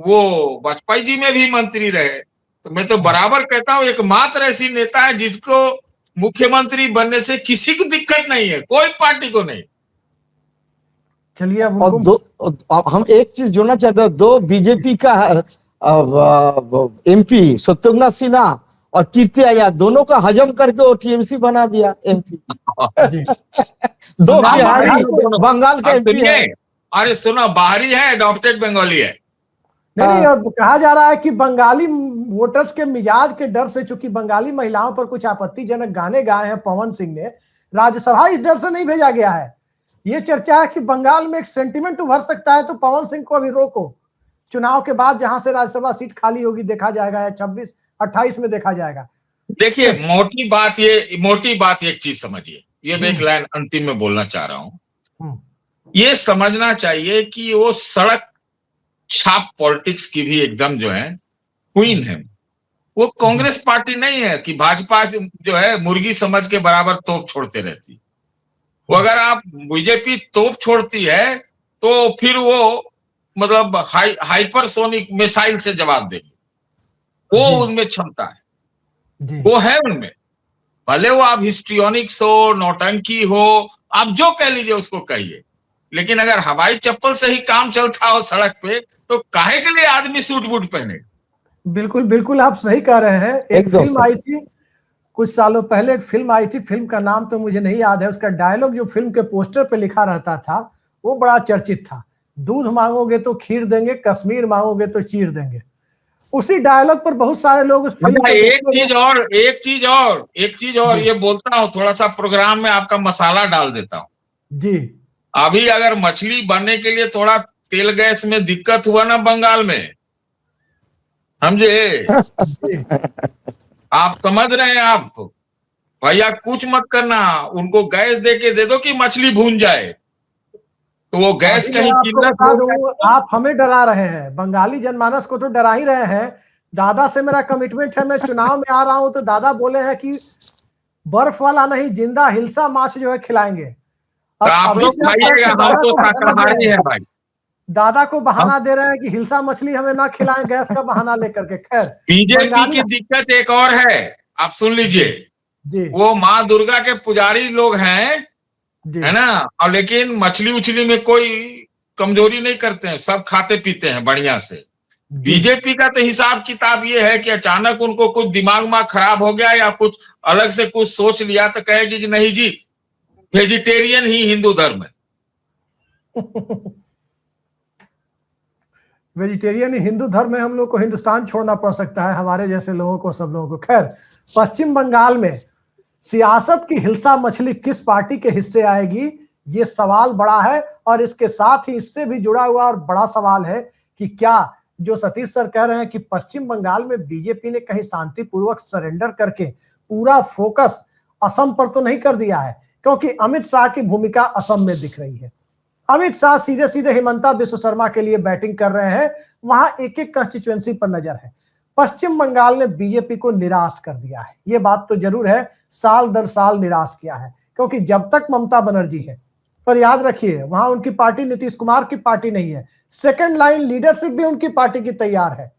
वो वाजपेयी जी में भी मंत्री रहे। तो मैं तो बराबर कहता हूं एकमात्र ऐसी नेता है जिसको मुख्यमंत्री बनने से किसी को दिक्कत नहीं है, कोई पार्टी को नहीं। चलिए अब हम एक चीज जोड़ना चाहते हैं, 2 बीजेपी का एमपी शत्रुघ्न सिन्हा और कीर्ति आजाद, दोनों का हजम करके वो टीएमसी बना दिया एमपी। 2 बिहारी बंगाल का एमपी है। अरे सुनो, बाहरी है, अडॉप्टेड बंगाली है। नहीं, और कहा जा रहा है कि बंगाली वोटर्स के मिजाज के डर से, चूंकि बंगाली महिलाओं पर कुछ आपत्तिजनक गाने गाए हैं पवन सिंह ने, राज्यसभा इस डर से नहीं भेजा गया है। ये चर्चा है कि बंगाल में एक सेंटिमेंट उभर सकता है, तो पवन सिंह को अभी रोको, चुनाव के बाद जहां से राज्यसभा सीट खाली होगी देखा जाएगा, या 26-28 में देखा जाएगा। देखिए मोटी बात एक चीज समझिए, ये मैं एक लाइन अंतिम में बोलना चाह रहा हूं। ये समझना चाहिए कि वो सड़क छाप पॉलिटिक्स की भी एकदम जो है क्वीन है। वो कांग्रेस पार्टी नहीं है कि भाजपा जो है मुर्गी समझ के बराबर तोप छोड़ते रहती। वो अगर आप बीजेपी तोप छोड़ती है तो फिर वो मतलब हाइपरसोनिक मिसाइल से जवाब देगी। वो उनमें क्षमता है, वो है उनमें। भले वो आप हिस्ट्रियोनिक्स हो, नौटंकी हो, आप जो कह लीजिए उसको कहिए, लेकिन अगर हवाई चप्पल से ही काम चलता हो सड़क पे तो काहे के लिए आदमी सूट बूट पहने। बिल्कुल बिल्कुल आप सही कह रहे हैं। एक फिल्म आई थी कुछ सालों पहले, एक फिल्म आई थी, फिल्म का नाम तो मुझे नहीं याद है, उसका डायलॉग जो फिल्म के पोस्टर पे लिखा रहता था वो बड़ा चर्चित था, दूध मांगोगे तो खीर देंगे, कश्मीर मांगोगे तो चीर देंगे। उसी डायलॉग पर बहुत सारे लोग उस फिल्म एक चीज और ये बोलता हूँ, थोड़ा सा प्रोग्राम में आपका मसाला डाल देता हूँ जी। अभी अगर मछली बनने के लिए थोड़ा तेल गैस में दिक्कत हुआ ना बंगाल में, समझे, आप समझ रहे हैं, आप भैया कुछ मत करना, उनको गैस दे के दे दो कि मछली भून जाए, तो वो गैस अभी मैं कहीं आपको किल्लत बता हो दूं, जाए। आप हमें डरा रहे हैं, बंगाली जनमानस को तो डरा ही रहे हैं। दादा से मेरा कमिटमेंट है, मैं चुनाव में आ रहा हूं तो दादा बोले हैं कि बर्फ वाला नहीं, जिंदा हिलसा माछ जो है खिलाएंगे। तो और आप अभी लोग से आप खाइएगा, हम दादा तो को बहाना दे शाकाहारी रहे है हैं, भाई। दादा को बहाना दे रहे हैं कि हिलसा मछली हमें ना खिलाएं, गैस का बहाना लेकर के। खैर, बीजेपी बंगाली की दिक्कत एक और है, आप सुन लीजिए। जी वो माँ दुर्गा के पुजारी लोग हैं, जी है ना, और लेकिन मछली उछली में कोई कमजोरी नहीं करते हैं, सब खाते पीते हैं बढ़िया से। जी बीजेपी का तो हिसाब किताब ये है कि अचानक उनको कुछ दिमाग में खराब हो गया या कुछ अलग से कुछ सोच लिया तो कहेगी कि नहीं जी, वेजिटेरियन ही हिंदू धर्म है। वेजिटेरियन हिंदू धर्म में हम लोग को हिंदुस्तान छोड़ना पड़ सकता है, हमारे जैसे लोगों को, सब लोगों को। खैर, पश्चिम बंगाल में सियासत की हिलसा मछली किस पार्टी के हिस्से आएगी, ये सवाल बड़ा है। और इसके साथ ही इससे भी जुड़ा हुआ और बड़ा सवाल है कि क्या जो सतीश सर कह रहे हैं कि पश्चिम बंगाल में बीजेपी ने कहीं शांतिपूर्वक सरेंडर करके पूरा फोकस असम पर तो नहीं कर दिया है, क्योंकि अमित शाह की भूमिका असम में दिख रही है। अमित शाह सीधे सीधे हिमंता बिस्व शर्मा के लिए बैटिंग कर रहे हैं, वहां एक एक कंस्टिट्यूएंसी पर नजर है। पश्चिम बंगाल ने बीजेपी को निराश कर दिया है, ये बात तो जरूर है, साल दर साल निराश किया है। क्योंकि जब तक ममता बनर्जी है, पर याद रखिए वहां उनकी पार्टी नीतीश कुमार की पार्टी नहीं है, सेकंड लाइन लीडरशिप भी उनकी पार्टी की तैयार है।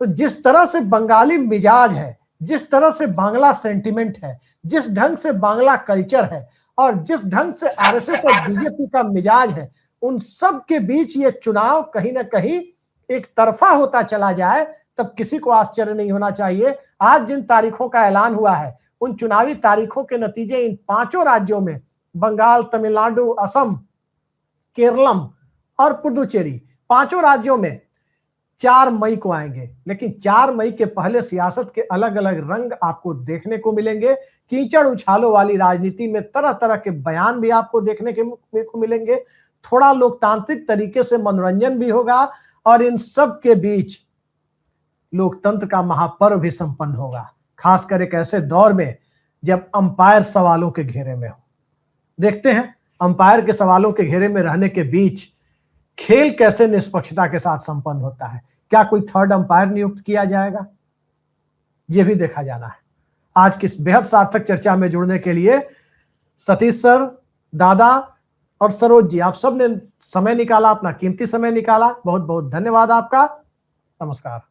तो जिस तरह से बंगाली मिजाज है, जिस तरह से बांग्ला सेंटिमेंट है, जिस ढंग से बांग्ला कल्चर है, और जिस ढंग से आरएसएस और बीजेपी का मिजाज है, उन सब के बीच ये चुनाव कहीं ना कहीं एक तरफा होता चला जाए, तब किसी को आश्चर्य नहीं होना चाहिए। आज जिन तारीखों का ऐलान हुआ है, उन चुनावी तारीखों के नतीजे इन 5 राज्यों में, बंगाल, तमिलनाडु, असम, केरलम और पुडुचेरी, 5 राज्यों में 4 मई को आएंगे। लेकिन 4 मई के पहले सियासत के अलग अलग रंग आपको देखने को मिलेंगे। कीचड़ उछालों वाली राजनीति में तरह तरह के बयान भी आपको देखने को मिलेंगे। थोड़ा लोकतांत्रिक तरीके से मनोरंजन भी होगा, और इन सब के बीच लोकतंत्र का महापर्व भी संपन्न होगा, खासकर एक ऐसे दौर में जब अंपायर सवालों के घेरे में हो। देखते हैं अंपायर के सवालों के घेरे में रहने के बीच खेल कैसे निष्पक्षता के साथ संपन्न होता है। क्या कोई थर्ड अंपायर नियुक्त किया जाएगा, यह भी देखा जाना है। आज की इस बेहद सार्थक चर्चा में जुड़ने के लिए सतीश सर, दादा और सरोज जी, आप सब ने समय निकाला, अपना कीमती समय निकाला, बहुत बहुत धन्यवाद आपका। नमस्कार।